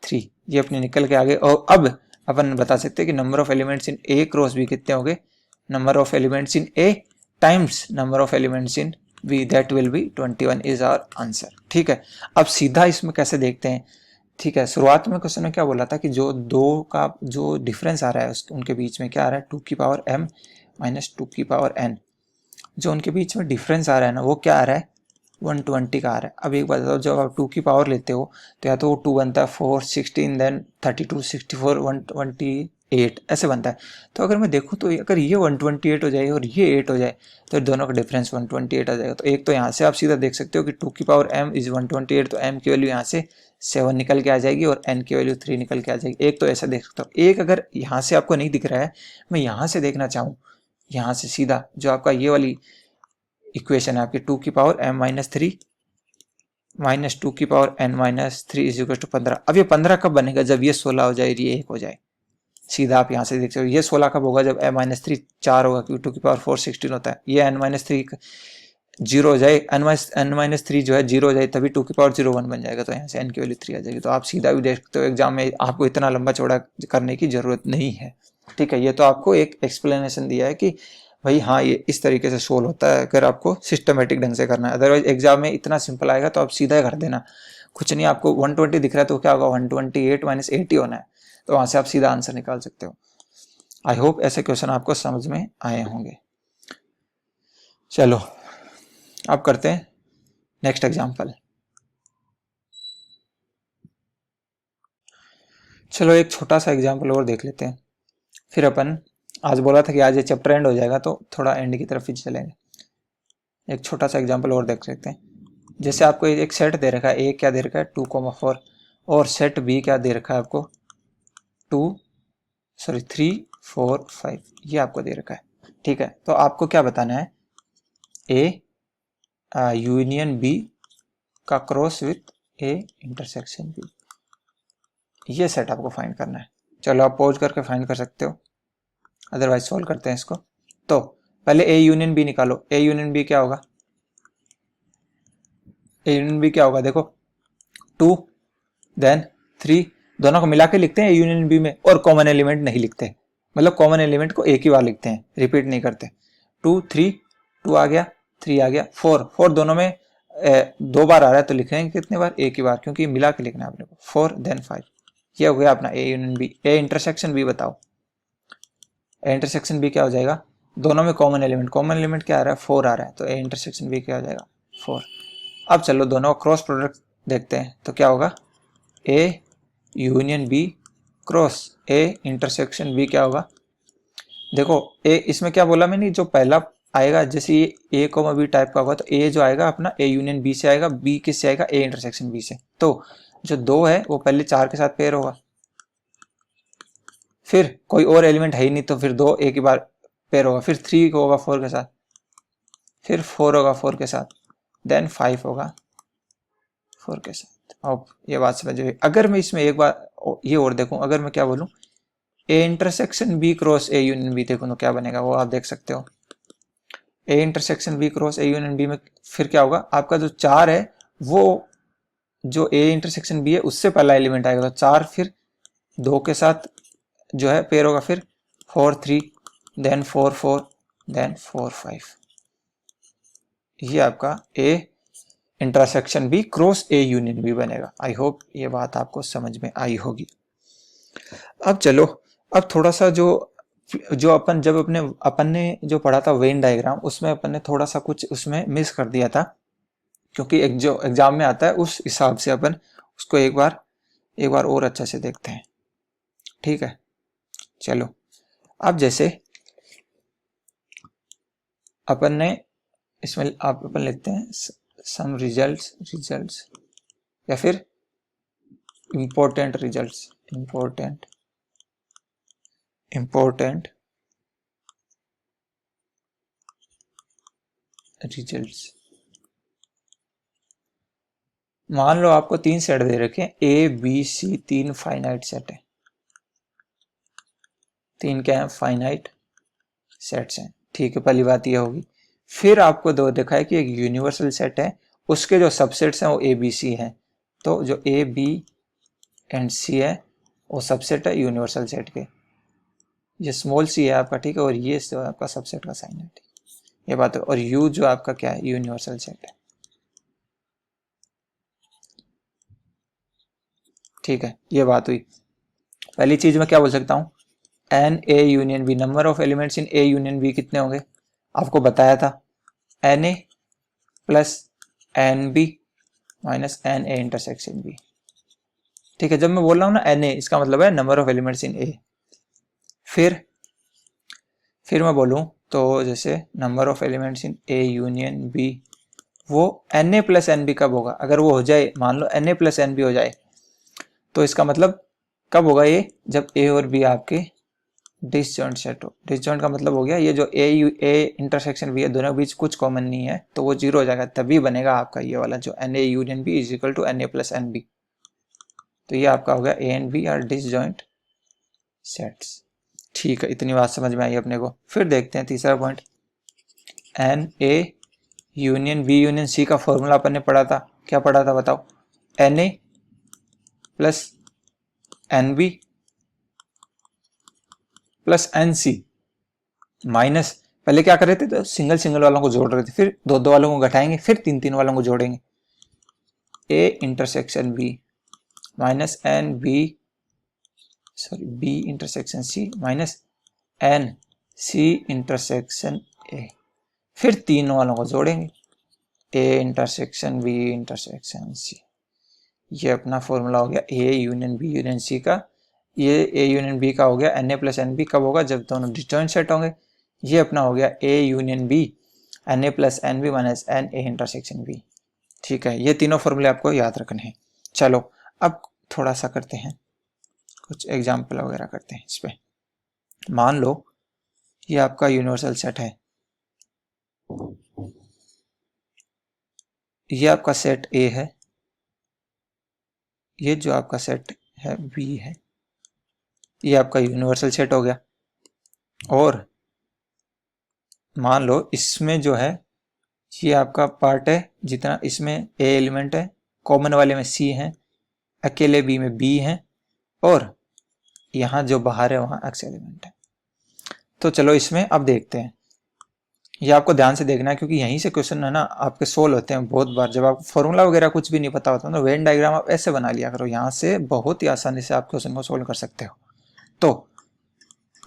3। ये अपने निकल के आ गए। और अब अपन बता सकते हैं कि number of elements in a cross b कितने हो गए? Number of elements in a times number of elements in b, that will be 21 is our answer, ठीक है। अब सीधा इसमें कैसे देखते हैं, ठीक है। शुरुआत में क्वेश्चन में क्या बोला था कि जो दो का जो डिफरेंस आ रहा है उनके बीच में क्या आ रहा है? 2 की पावर m माइनस 2 की पावर n। जो उनके बीच में डिफरेंस आ रहा है ना, वो क्या आ रहा है? 120 का आ रहा है। अब एक बात बताओ, जब आप 2 की पावर लेते हो तो या तो वो 2 बनता है, 4, 16, देन 32, 64, 128 ऐसे बनता है। तो अगर मैं देखूँ तो अगर ये 128 हो जाए और ये 8 हो जाए तो दोनों का डिफरेंस 128 आ जाएगा। तो एक तो यहाँ से आप सीधा देख सकते हो कि 2 की पावर m इज 128, तो m की वैल्यू यहाँ से 7 निकल के आ जाएगी और n की वैल्यू 3 निकल के आ जाएगी। एक तो ऐसा देख सकता हूँ। एक अगर यहाँ से आपको नहीं दिख रहा है, मैं यहाँ से देखना चाहूँ, यहाँ से सीधा जो आपका ये वाली इक्वेशन है आपकी 2 की पावर m-3 माइनस 2 की power n-3 is equal to 15। अब ये 15 कब बनेगा? जब ये 16 हो जाए, ये 1 हो जाए। सीधा आप यहाँ से देख सकते हो। ये 16 कब होगा? जब m-3 4 होगा, क्योंकि 2 की पावर 4 16 होता है। ये n-3 0 हो जाए, n-3 जो है 0 हो जाए, तभी 2 की पावर 0 1 बन जाएगा, तो यहाँ से n की वैल्यू 3 आ जाएगी। तो आप सीधा भी देख सकते हो, एग्जाम में आपको इतना लंबा चौड़ा करने की जरूरत नहीं है, ठीक है। ये तो आपको एक एक्सप्लेनेशन दिया है कि भाई हाँ ये इस तरीके से सोल्व होता है, अगर आपको सिस्टमेटिक ढंग से करना है। अदरवाइज एग्जाम में इतना सिंपल आएगा तो आप सीधा ही कर देना, कुछ नहीं। आपको 120 दिख रहा है तो क्या होगा? 128 माइनस 80 होना है, तो वहां से आप सीधा आंसर निकाल सकते हो। आई होप ऐसे क्वेश्चन आपको समझ में आए होंगे। चलो अब करते हैं नेक्स्ट एग्जाम्पल। चलो एक छोटा सा एग्जाम्पल और देख लेते हैं, फिर अपन, आज बोला था कि आज ये चैप्टर एंड हो जाएगा तो थोड़ा एंड की तरफ ही चलेंगे। एक छोटा सा एग्जाम्पल और देख सकते हैं। जैसे आपको एक सेट दे रखा है, ए क्या दे रखा है? 2,4, और सेट बी क्या दे रखा है आपको? 3, 4, 5, ये आपको दे रखा है, ठीक है। तो आपको क्या बताना है? ए यूनियन बी का cross with A intersection B, ये सेट आपको फाइंड करना है। चलो आप पॉज करके फाइंड कर सकते हो, अदरवाइज सॉल्व करते हैं इसको। तो पहले ए यूनियन बी निकालो। ए यूनियन बी क्या होगा? ए यूनियन बी क्या होगा? देखो 2 देन 3, दोनों को मिला के लिखते हैं ए यूनियन बी में, और कॉमन एलिमेंट नहीं लिखते, मतलब कॉमन एलिमेंट को एक ही बार लिखते हैं, रिपीट नहीं करते। 2 3 2 आ गया, 3 आ गया, 4 4 दोनों में 2 बार आ रहा है तो लिख लेंगे कितने बार, एक ही बार, क्योंकि मिला के लिखना है आपने को। 4 देन 5, ये हो गया अपना A union B. A intersection B बताओ, ए इंटरसेक्शन बी क्या हो जाएगा, दोनों में कॉमन एलिमेंट क्या आ रहा है, 4 आ रहा है, तो ए इंटरसेक्शन बी क्या हो जाएगा 4। अब चलो दोनों का क्रॉस प्रोडक्ट देखते हैं, तो क्या होगा, A union B cross A intersection B क्या होगा, देखो ए इसमें क्या बोला मैंने, जो पहला आएगा जैसे ये ए कोमा बी टाइप का होगा, तो ए जो आएगा अपना ए यूनियन बी से आएगा, बी किससे आएगा, ए इंटरसेक्शन बी से। तो जो 2 है वो पहले 4 के साथ पेयर होगा, फिर कोई और एलिमेंट है ही नहीं तो फिर 2 एक ही बार पेयर होगा, फिर 3 होगा 4 के साथ, फिर 4 होगा 4 के साथ, देन 5 होगा 4 के साथ। अब ये बात समझिए, अगर मैं इसमें एक बार ये और देखूं, अगर मैं क्या बोलूं, A intersection B cross A union B, देखो तो क्या बनेगा वो आप देख सकते हो। A intersection B cross A union B में फिर क्या होगा, आपका जो 4 है वो जो ए इंटरसेक्शन बी है उससे पहला एलिमेंट आएगा, तो 4 फिर 2 के साथ जो है पेयर होगा, फिर 4 3 देन 4 4 देन 4 5, ये आपका A intersection B cross A union B बनेगा। आई होप ये बात आपको समझ में आई होगी। अब चलो, अब थोड़ा सा जो जो अपन ने जो पढ़ा था वेन डायग्राम, उसमें अपन ने थोड़ा सा कुछ उसमें मिस कर दिया था, क्योंकि एक जो एग्जाम में आता है उस हिसाब से अपन उसको एक बार और अच्छा से देखते हैं, ठीक है। चलो अब जैसे अपन ने इसमें अपन लिखते हैं सम रिजल्ट्स या फिर इंपॉर्टेंट रिजल्ट्स, इंपॉर्टेंट रिजल्ट्स। मान लो आपको 3 सेट दे रखे हैं, A B C, 3 finite set है, 3 क्या है, फाइनाइट सेट्स हैं, ठीक है, पहली बात ये होगी। फिर आपको 2 देखा है कि एक यूनिवर्सल सेट है, उसके जो सबसेट्स हैं वो ए बी सी हैं, तो जो ए बी एंड सी है वो सबसेट है यूनिवर्सल सेट के, ये स्मॉल सी है आपका, ठीक है, और ये जो आपका सबसेट का साइन है, ठीक, ये बात है। और यू जो आपका क्या है, यूनिवर्सल सेट है, ठीक है, ये बात हुई। पहली चीज मैं क्या बोल सकता हूँ, n A union B, number of elements in A union B कितने होंगे, आपको बताया था n A plus n B minus n A intersection B, ठीक है। जब मैं बोल रहा हूँ ना एन ए, इसका मतलब है number of elements in A. फिर मैं बोलूँ तो जैसे number of elements in A union B, वो n A plus n B कब होगा, अगर वो हो जाए, मान लो n A plus n B हो जाए, तो इसका मतलब कब होगा ये, जब ए और बी आपके डिसजॉइंट सेट हो। डिसजॉइंट का मतलब हो गया ये जो ए इंटरसेक्शन बी है, दोनों के बीच कुछ कॉमन नहीं है, तो वो 0 हो जाएगा, तभी बनेगा आपका ये वाला जो n A union B is equal to n A plus n B. तो ये आपका हो गया A and B are disjoint sets, ठीक है, इतनी बात समझ में आई अपने को। फिर देखते हैं तीसरा point, n A union B union C का फॉर्मूला अपन ने पढ़ा था, क्या पढ़ा था बताओ, n A plus n B plus n C minus, पहले क्या कर रहे थे, तो सिंगल वालों को जोड़ रहे थे, फिर 2 वालों को घटाएंगे, फिर 3 वालों को जोड़ेंगे, A intersection B minus n B, sorry B intersection C minus n C intersection A, फिर 3 वालों को जोड़ेंगे, A intersection B intersection C. ये अपना फॉर्मूला हो गया A union B union C का। ये ए यूनियन बी का हो गया n A plus n B कब होगा, जब दोनों डिस्जॉइंट सेट होंगे। ये अपना हो गया A union B n A plus n B minus n A intersection B, ठीक है। ये तीनों फॉर्मूले आपको याद रखने हैं। चलो अब थोड़ा सा करते हैं, कुछ एग्जाम्पल वगैरह करते हैं इस पे। मान लो ये आपका यूनिवर्सल सेट है, ये आपका सेट ए है, ये जो आपका सेट है बी है, ये आपका यूनिवर्सल सेट हो गया। और मान लो इसमें जो है ये आपका पार्ट है, जितना इसमें ए एलिमेंट है, कॉमन वाले में सी है, अकेले बी में बी है, और यहाँ जो बाहर है वहां एक्स एलिमेंट है। तो चलो इसमें अब देखते हैं, ये आपको ध्यान से देखना है क्योंकि यहीं से क्वेश्चन है ना आपके सोल्व होते हैं बहुत बार। जब आपको फॉर्मूला वगैरह कुछ भी नहीं पता होता तो वेन डायग्राम आप ऐसे बना लिया करो, यहाँ से बहुत ही आसानी से आप क्वेश्चन को सोल्व कर सकते हो। तो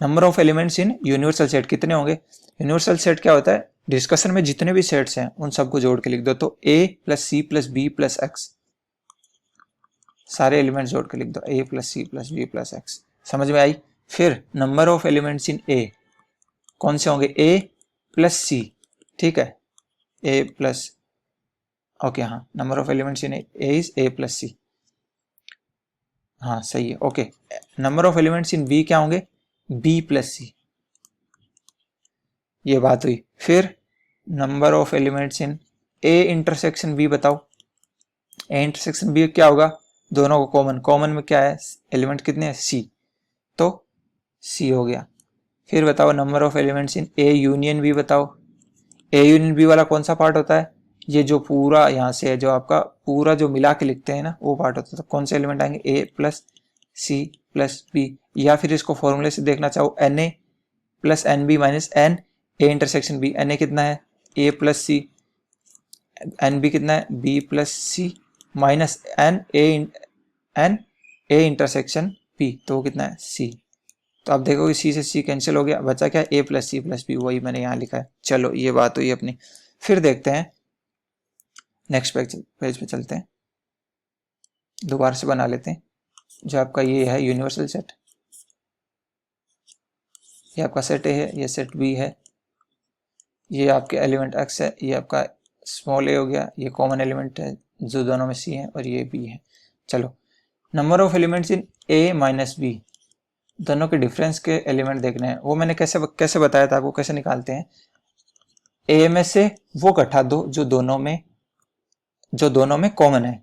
number of elements in universal set कितने होंगे? यूनिवर्सल सेट क्या होता है? डिस्कशन में जितने भी सेट्स हैं उन सबको जोड़ के लिख दो। तो a plus C plus B plus X, सारे एलिमेंट्स जोड़ के लिख दो, a plus C plus B plus X. समझ में आई? फिर number of elements in a कौन से होंगे? a प्लस सी, ठीक है, a प्लस, ओके हाँ, number of elements in a is a plus C, हाँ सही है, okay. Number of elements in b क्या होंगे? b प्लस सी, ये बात हुई। फिर number of elements in a intersection b बताओ। a इंटरसेक्शन b क्या होगा? दोनों को कॉमन, कॉमन में क्या है? एलिमेंट कितने हैं? c, तो c हो गया। फिर बताओ number of elements in a union b बताओ। a यूनियन b वाला कौन सा पार्ट होता है? ये जो पूरा यहाँ से है, जो आपका पूरा जो मिला के लिखते हैं ना, वो पार्ट होता है। तो कौन से एलिमेंट आएंगे? a plus C plus B, या फिर इसको फॉर्मूले से देखना चाहो na plus n B minus n A intersection B. na कितना है? a plus C, n B कितना है? b plus C minus n A intersection b, तो वो कितना है? c। तो आप देखोगे c से c कैंसिल हो गया, बचा क्या? a plus C plus B, वही मैंने यहाँ लिखा है। चलो ये बात हुई अपनी। फिर देखते हैं नेक्स्ट पेज पे चलते हैं, दोबारा से बना लेते हैं। जो आपका ये है यूनिवर्सल सेट, ये आपका सेट ए है, ये सेट बी है, ये आपके एलिमेंट एक्स है, ये आपका स्मॉल ए हो गया, ये कॉमन एलिमेंट है जो दोनों में सी है, और ये बी है। चलो number of elements in A minus B, दोनों के डिफरेंस के एलिमेंट देखने हैं। वो मैंने कैसे बताया था आपको, कैसे निकालते हैं? ए में से वो घटा दो जो दोनों में कॉमन है।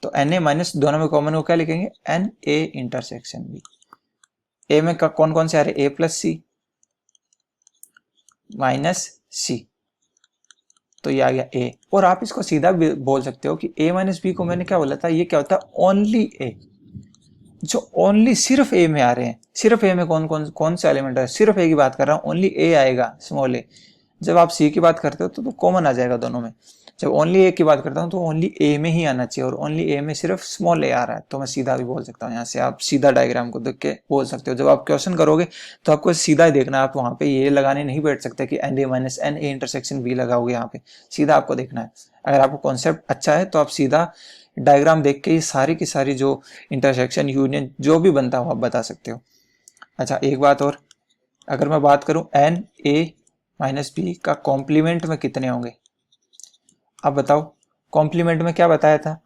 तो एन ए माइनस दोनों में कॉमन को क्या लिखेंगे? N A intersection B. A में कौन कौन से आ रहे? ए प्लस सी माइनस सी, तो ये आ गया ए। और आप इसको सीधा भी बोल सकते हो कि ए माइनस बी को मैंने क्या बोला था, ये क्या होता है? ओनली ए। जो ओनली सिर्फ ए में आ रहे हैं, सिर्फ ए में कौन सा एलिमेंट है? सिर्फ ए की बात कर रहा हूँ, ओनली ए आएगा, स्मॉल ए। जब आप सी की बात करते हो तो कॉमन आ जाएगा दोनों में। जब ओनली ए की बात करता हूँ तो ओनली ए में ही आना चाहिए, और ओनली ए में सिर्फ स्मॉल ए आ रहा है, तो मैं सीधा भी बोल सकता हूँ। यहाँ से आप सीधा डायग्राम को देख के बोल सकते हो। जब आप क्वेश्चन करोगे तो आपको सीधा ही देखना है, आप वहाँ पे ये लगाने नहीं बैठ सकते कि n A minus n A intersection B लगाओगे। यहाँ पे सीधा आपको देखना है। अगर आपको कॉन्सेप्ट अच्छा है तो आप सीधा डायग्राम देख के ही सारी की सारी जो इंटरसेक्शन यूनियन जो भी बनता हो आप बता सकते हो। अच्छा एक बात और, अगर मैं बात करूं एन ए माइनस बी का कॉम्प्लीमेंट में कितने होंगे? अब बताओ कॉम्प्लीमेंट में क्या बताया था?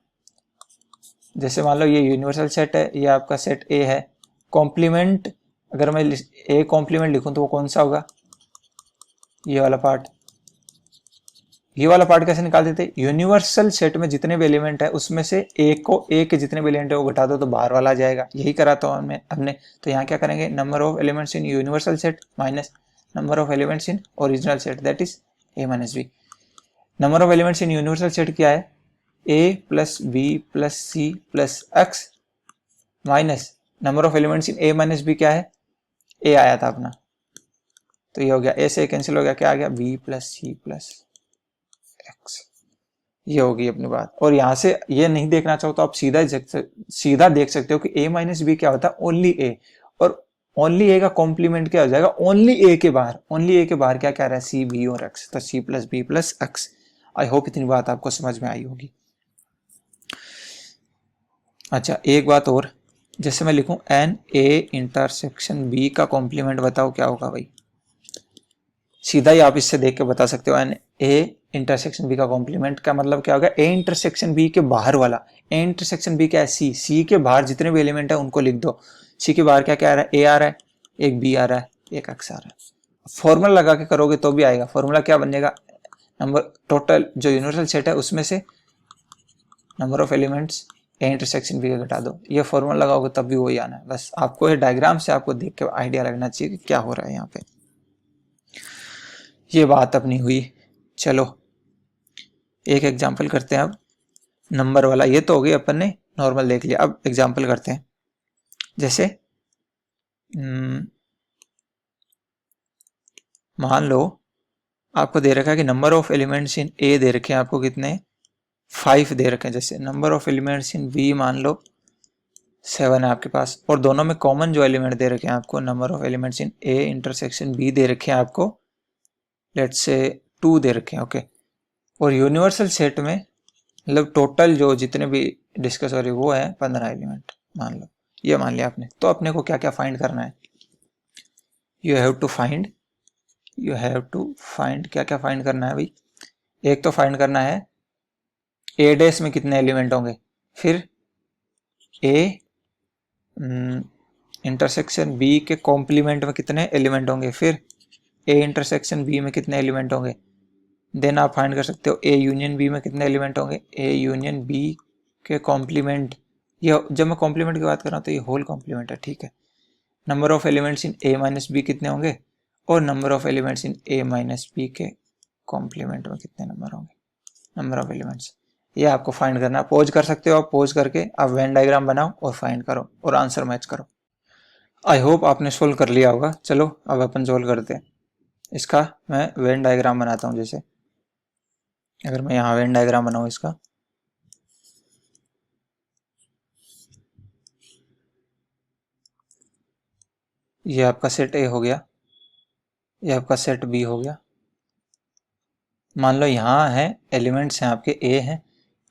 जैसे मान लो ये यूनिवर्सल सेट है, ये आपका सेट ए है, कॉम्प्लीमेंट अगर मैं ए कॉम्प्लीमेंट लिखूं तो वो कौन सा होगा? ये वाला पार्ट। ये वाला पार्ट कैसे निकाल देते? यूनिवर्सल सेट में जितने भी एलिमेंट है उसमें से एक को, एक के जितने भी एलिमेंट है वो घटा दो तो बाहर वाला आ जाएगा। यही करा था हमने। तो यहाँ क्या करेंगे? Number of elements in universal set minus number of elements in original set, that is A minus B. Number of elements in universal set क्या है? A plus B plus C plus x minus number of elements in A minus B क्या है? ए आया था अपना, तो ये हो गया, ए से कैंसिल हो गया, क्या आ गया? B plus C plus X. ये होगी अपनी बात। और यहां से ये नहीं देखना चाहो तो आप सीधा देख सकते हो कि a माइनस बी क्या होता है? ओनली ए। और ओनली ए का कॉम्प्लीमेंट क्या हो जाएगा? ओनली ए के बाहर, ओनली ए के बाहर क्या क्या रहा है? सी बी और एक्स, तो C plus B plus X. I hope इतनी बात आपको समझ में आई होगी। अच्छा एक बात और, जैसे मैं लिखूं एन ए इंटरसेक्शन बी का कॉम्प्लीमेंट बताओ क्या होगा भाई? सीधा ही आप इससे देख के बता सकते हो। एन ए इंटरसेक्शन बी का कॉम्प्लीमेंट का मतलब क्या होगा? ए इंटरसेक्शन बी के बाहर वाला। ए इंटरसेक्शन बी क्या है? सी। सी के बाहर जितने भी एलिमेंट है उनको लिख दो। सी के बाहर क्या क्या आ रहा है? ए आ रहा है, एक बी आ रहा है, एक एक्स आ रहा है। फॉर्मूला लगा के करोगे तो भी आएगा। फॉर्मूला क्या बनेगा? नंबर टोटल जो यूनिवर्सल सेट है उसमें से number of elements A intersection B का घटा दो। ये फॉर्मूला लगाओगे तब भी वही आना है। बस आपको ये डायग्राम से आपको देख के आइडिया लगना चाहिए कि क्या हो रहा है यहाँ पे। ये बात अपनी हुई। चलो एक एग्जाम्पल करते हैं अब नंबर वाला। ये तो हो गई, अपन ने नॉर्मल देख लिया। अब एग्जाम्पल करते हैं। जैसे मान लो आपको दे रखा है कि number of elements in A दे रखे हैं आपको कितने, 5 दे रखे हैं। जैसे number of elements in B मान लो 7 है आपके पास, और दोनों में कॉमन जो एलिमेंट दे रखे हैं आपको, number of elements in A intersection B दे रखे हैं आपको, लेट्स से 2 दे रखे हैं, ओके। और यूनिवर्सल सेट में मतलब टोटल जो जितने भी डिस्कस हो रहे वो है 15 एलिमेंट मान लो, ये मान लिया आपने। तो अपने को क्या क्या फाइंड करना है, यू हैव टू फाइंड क्या क्या फाइंड करना है भाई। एक तो फाइंड करना है ए डैश में कितने एलिमेंट होंगे, फिर ए इंटरसेक्शन बी के कॉम्प्लीमेंट में कितने एलिमेंट होंगे, फिर ए इंटरसेक्शन बी में कितने एलिमेंट होंगे। देन आप फाइंड कर सकते हो ए यूनियन बी में कितने एलिमेंट होंगे, ए यूनियन बी के कॉम्प्लीमेंट। ये जब मैं कॉम्प्लीमेंट की बात कर रहा हूँ तो ये होल कॉम्प्लीमेंट है, ठीक है। Number of elements in A minus B कितने होंगे, और number of elements in A minus B के कॉम्प्लीमेंट में कितने नंबर होंगे, नंबर ऑफ एलिमेंट्स। ये आपको फाइंड करना है। पॉज कर सकते हो आप, पॉज करके आप वेन डायग्राम बनाओ और फाइंड करो और आंसर मैच करो। आई होप आपने सोल्व कर लिया होगा। चलो अब अपन सोल्व करते हैं इसका। मैं वेन डायग्राम बनाता हूँ। जैसे अगर मैं यहाँ वेन डायग्राम बनाऊँ इसका, ये आपका सेट ए हो गया, ये आपका सेट बी हो गया। मान लो यहाँ है एलिमेंट्स हैं आपके ए हैं,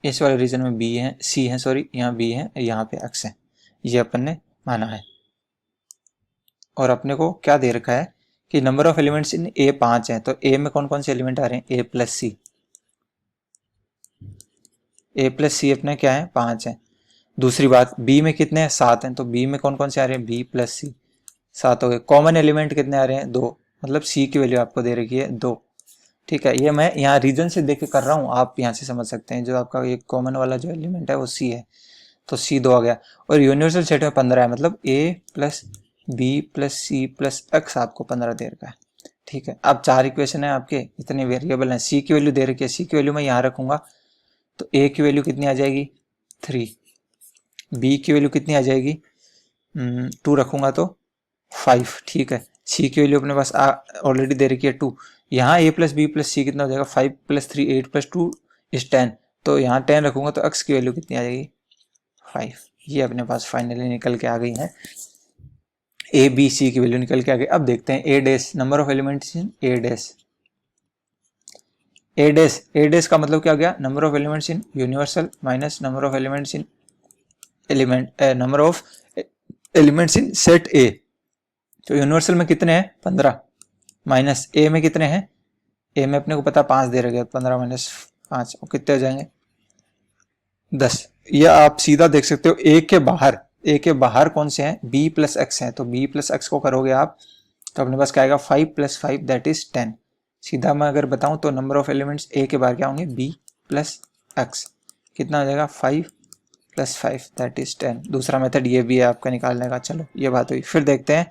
इस वाले रीजन में बी है, सी है सॉरी, यहाँ बी है, यहाँ पे एक्स है, ये अपन ने माना है। और अपने को क्या दे रखा है कि नंबर ऑफ एलिमेंट्स इन ए 5 है, तो ए में कौन कौन से एलिमेंट आ रहे हैं, ए प्लस सी। ए प्लस सी अपने क्या है 5 है। दूसरी बात बी में कितने हैं 7 हैं, तो बी में कौन कौन से आ रहे हैं, बी प्लस सी 7 हो गए। कॉमन एलिमेंट कितने आ रहे हैं 2, मतलब सी की वैल्यू आपको दे रखी है 2, ठीक है। ये मैं यहाँ रीजन से देख के कर रहा हूँ, आप यहाँ से समझ सकते हैं। जो आपका ये कॉमन वाला जो एलिमेंट है वो सी है, तो सी 2 आ गया। और यूनिवर्सल सेट में 15 है, मतलब A plus B plus C plus x आपको 15 दे रखा है, ठीक है। अब 4 इक्वेशन है आपके, इतने वेरिएबल हैं। सी की वैल्यू दे रखी है, सी की वैल्यू मैं यहाँ रखूंगा, तो ए की वैल्यू कितनी आ जाएगी 3, बी की वैल्यू कितनी आ जाएगी 2 रखूंगा तो 5, ठीक है। सी की वैल्यू अपने पास ऑलरेडी दे रखी है 2। यहाँ ए प्लस बी प्लस सी कितना हो जाएगा 5 प्लस 3 8 प्लस 2 इज 10, तो यहाँ 10 रखूंगा तो एक्स की वैल्यू कितनी आ जाएगी 5। ये अपने पास फाइनली निकल के आ गई है, ए बी सी की वैल्यू निकल के आ गई। अब देखते हैं A dash, number of elements in A dash. A dash का मतलब क्या हो गया, number of elements in universal minus number of elements in number of elements in set A. तो यूनिवर्सल में कितने हैं 15, माइनस ए में कितने हैं, ए में अपने को पता 5 दे रखे, 15 माइनस 5 कितने हो जाएंगे 10। ये आप सीधा देख सकते हो, ए के बाहर कौन से हैं, बी प्लस एक्स है, तो बी प्लस एक्स को करोगे आप तो अपने पास क्या आएगा 5 प्लस 5 दैट इज 10। सीधा मैं अगर बताऊं तो नंबर ऑफ एलिमेंट्स ए के बाहर क्या होंगे, बी प्लस एक्स, कितना हो जाएगा 5 प्लस 5 दैट इज 10। दूसरा मेथड ये भी है आपका निकालने का। चलो ये बात हुई, फिर देखते हैं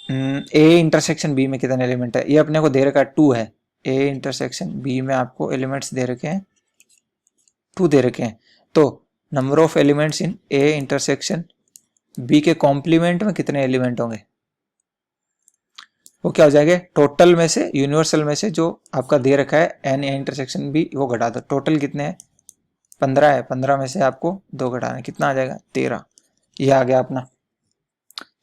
ए इंटरसेक्शन बी में कितने एलिमेंट है। ये अपने को दे रखा है 2 है, ए इंटरसेक्शन बी में आपको एलिमेंट्स दे रखे हैं 2 दे रखे हैं। तो number of elements in A intersection B के कॉम्प्लीमेंट में कितने एलिमेंट होंगे, वो क्या हो जाएंगे, टोटल में से यूनिवर्सल में से जो आपका दे रखा है एन ए इंटरसेक्शन बी वो घटा दो। टोटल कितने हैं 15 है, 15 में से आपको 2 घटाना, कितना आ जाएगा 13। ये आ गया अपना,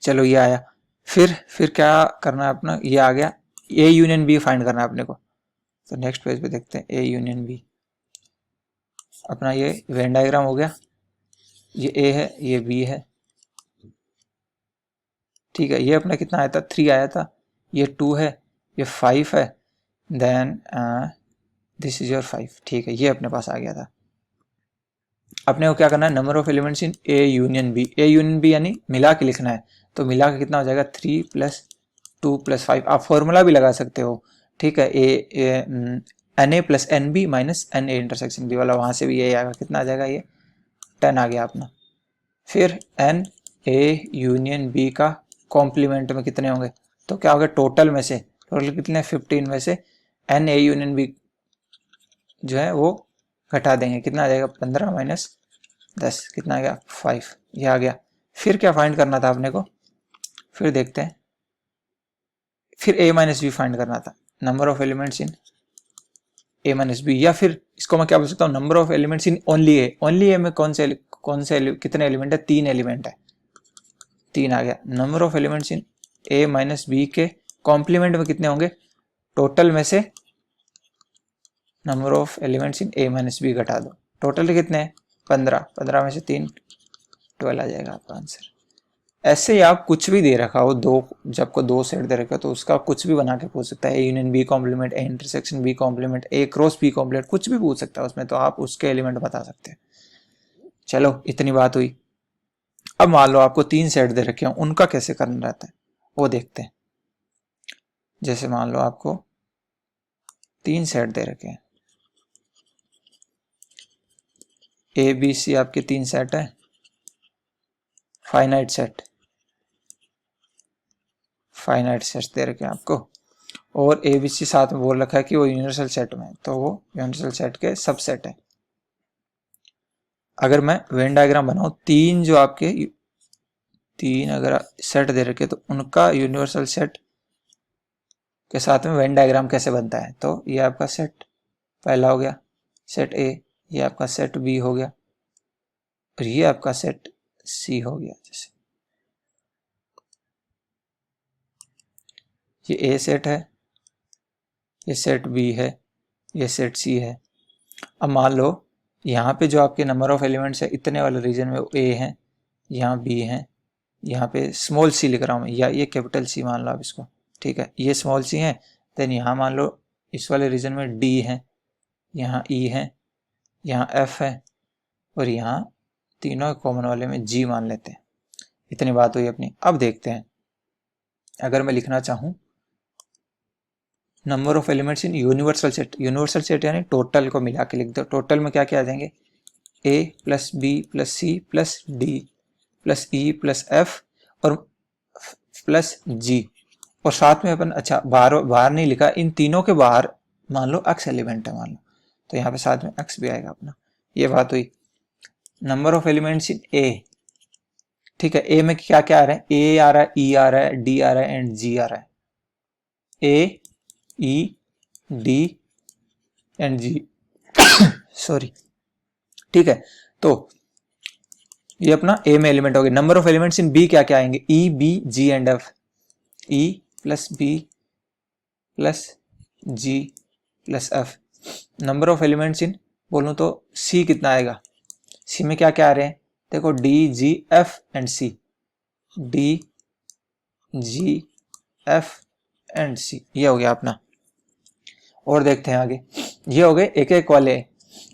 चलो ये आया। फिर क्या करना है अपना, ये आ गया ए यूनियन बी फाइंड करना है अपने को। तो नेक्स्ट पेज पे देखते हैं ए यूनियन बी। अपना ये वेन डायग्राम हो गया, ये ए है ये बी है, ठीक है। ये अपना कितना आया था 3 आया था, ये 2 है, ये 5 है, देन दिस इज योर 5, ठीक है। ये अपने पास आ गया था। अपने को क्या करना है, number of elements in A union B यानी मिला के लिखना है। तो मिला के कितना हो जाएगा 3 प्लस 2 प्लस 5। आप फॉर्मूला भी लगा सकते हो, ठीक है। N A plus n B minus n A intersection B वाला, वहां से भी ये आएगा, कितना आ जाएगा ये 10 आ गया अपना। फिर एन ए यूनियन बी का कॉम्प्लीमेंट में कितने होंगे, तो क्या होगा टोटल में से, टोटल कितने 15 में से एन ए यूनियन बी जो है वो घटा देंगे, कितना आ जाएगा 15 माइनस 10, कितना आ गया 5, ये आ गया। फिर क्या फाइंड करना था अपने को, फिर देखते हैं, फिर a माइनस बी फाइंड करना था। Number of elements in A minus B, या फिर इसको मैं क्या बोल सकता हूँ, number of elements in only A. Only A में कौन से कितने एलिमेंट है, 3 एलिमेंट है, 3 आ गया। Number of elements in A minus B के कॉम्प्लीमेंट में कितने होंगे, टोटल में से number of elements in A minus B घटा दो, टोटल कितने हैं 15, 15 में से 3 12 आ जाएगा आपका आंसर। ऐसे ही आप कुछ भी दे रखा हो, दो जब को दो सेट दे रखा हो तो उसका कुछ भी बना के पूछ सकता है, A union B complement, A intersection B complement, A cross B complement, कुछ भी पूछ सकता है उसमें, तो आप उसके एलिमेंट बता सकते हैं। चलो इतनी बात हुई। अब मान लो आपको 3 सेट दे रखे हो, उनका कैसे करना रहता है वो देखते हैं। जैसे मान लो आपको 3 सेट दे रखे हैं, ए बी सी आपके 3 सेट है, फाइनाइट सेट दे रखे हैं आपको, और ए बी सी साथ में बोल रखा है कि वो यूनिवर्सल सेट में है, तो वो यूनिवर्सल सेट के सबसेट है। अगर मैं वेन डायग्राम बनाऊं, 3 जो आपके 3 अगर सेट दे रखे तो उनका यूनिवर्सल सेट के साथ में वेन डायग्राम कैसे बनता है, तो ये आपका सेट पहला हो गया, सेट ए, ये आपका सेट बी हो गया, और ये आपका सेट सी हो गया। जैसे ये ए सेट है, ये सेट बी है, ये सेट सी है। अब मान लो यहाँ पे जो आपके नंबर ऑफ एलिमेंट्स है इतने वाले रीजन में ए है, यहाँ बी है, यहाँ पे स्मॉल सी लिख रहा हूँ मैं, या ये कैपिटल सी मान लो आप इसको, ठीक है, ये स्मॉल सी है। देन यहाँ मान लो इस वाले रीजन में डी है, यहाँ ई है, यहाँ एफ है, और यहाँ तीनों कॉमन वाले में जी मान लेते हैं। इतनी बात हुई अपनी। अब देखते हैं, अगर मैं लिखना चाहूँ number of elements in universal set यानी टोटल को मिला के लिख दो। टोटल में क्या क्या आ जाएंगे, A plus B plus C plus D plus E plus F और प्लस जी, और साथ में अपन, अच्छा बाहर नहीं लिखा, इन तीनों के बाहर मान लो एक्स एलिमेंट है मान लो, तो यहाँ पे साथ में एक्स भी आएगा अपना। ये बात हुई। नंबर ऑफ एलिमेंट्स इन ए, ठीक है, ए में क्या क्या आ रहा है, ए आ रहा है, ई आ रहा है, डी आ रहा है एंड जी आ रहा है, A E D and G sorry, ठीक है। तो ये अपना ए में एलिमेंट हो गए। Number of elements in B क्या क्या आएंगे, E B G and F, E plus B plus G plus F. Number of elements in बोलूं तो सी कितना आएगा, सी में क्या क्या आ रहे हैं, देखो D G F and C, D G F and C, ये हो गया अपना। और देखते हैं आगे, ये हो गए एक एक वाले।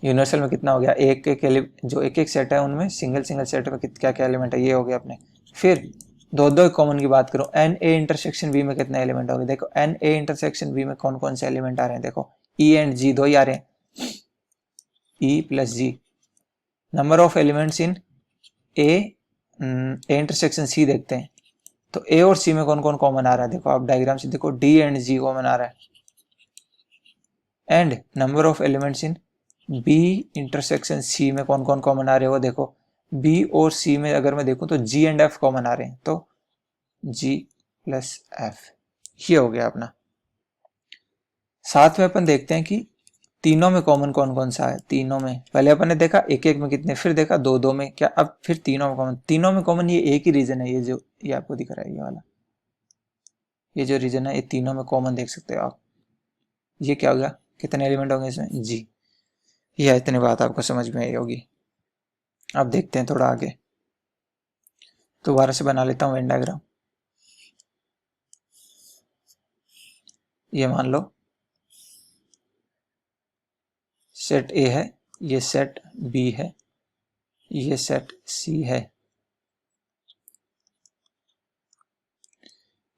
यूनिवर्सल में कितना हो गया, एक एक जो एक एक सेट है उनमें सिंगल सेट में क्या क्या एलिमेंट है, ये हो गया अपने। फिर दो दो कॉमन की बात करो, एन ए इंटरसेक्शन बी में कितने एलिमेंट हो गए, देखो एन ए इंटरसेक्शन बी में कौन कौन से एलिमेंट आ रहे हैं, देखो ई एंड जी दो ही आ रहे हैं, E plus G. Number of elements in A intersection C देखते हैं, तो ए और सी में कौन कौन कॉमन आ रहा है, देखो आप डायग्राम से देखो डी एंड जी कॉमन आ रहा है। And number of elements in B intersection C में कौन कौन कॉमन आ रहे हैं, वो देखो बी और सी में अगर मैं देखूं तो जी एंड एफ कॉमन आ रहे हैं, तो जी प्लस एफ, ये हो गया अपना। साथ में अपन देखते हैं कि तीनों में कॉमन कौन कौन सा है। तीनों में पहले अपन ने देखा एक एक में कितने, फिर देखा दो दो में क्या, अब फिर तीनों में कॉमन। तीनों में कॉमन ये एक ही रीजन है, ये जो ये आपको दिख रहा है ये वाला, ये जो रीजन है ये तीनों में कॉमन देख सकते हो आप। ये क्या हो गया, कितने एलिमेंट होंगे इसमें, जी। यह इतनी बात आपको समझ में आई होगी। अब देखते हैं थोड़ा आगे, दोबारा से बना लेता हूँ वेन डायग्राम। ये मान लो सेट ए है, ये सेट बी है, ये सेट सी है।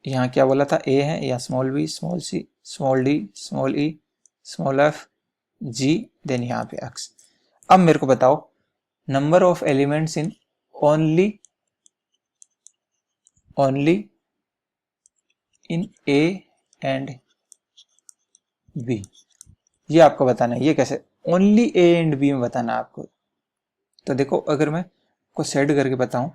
यहाँ क्या बोला था, ए है, या small B small C small D small E small F G, then यहाँ पे एक्स। अब मेरे को बताओ number of elements in only in A and B, ये आपको बताना है। ये कैसे, ओनली ए एंड बी में बताना है आपको। तो देखो अगर मैं को सेट करके बताऊं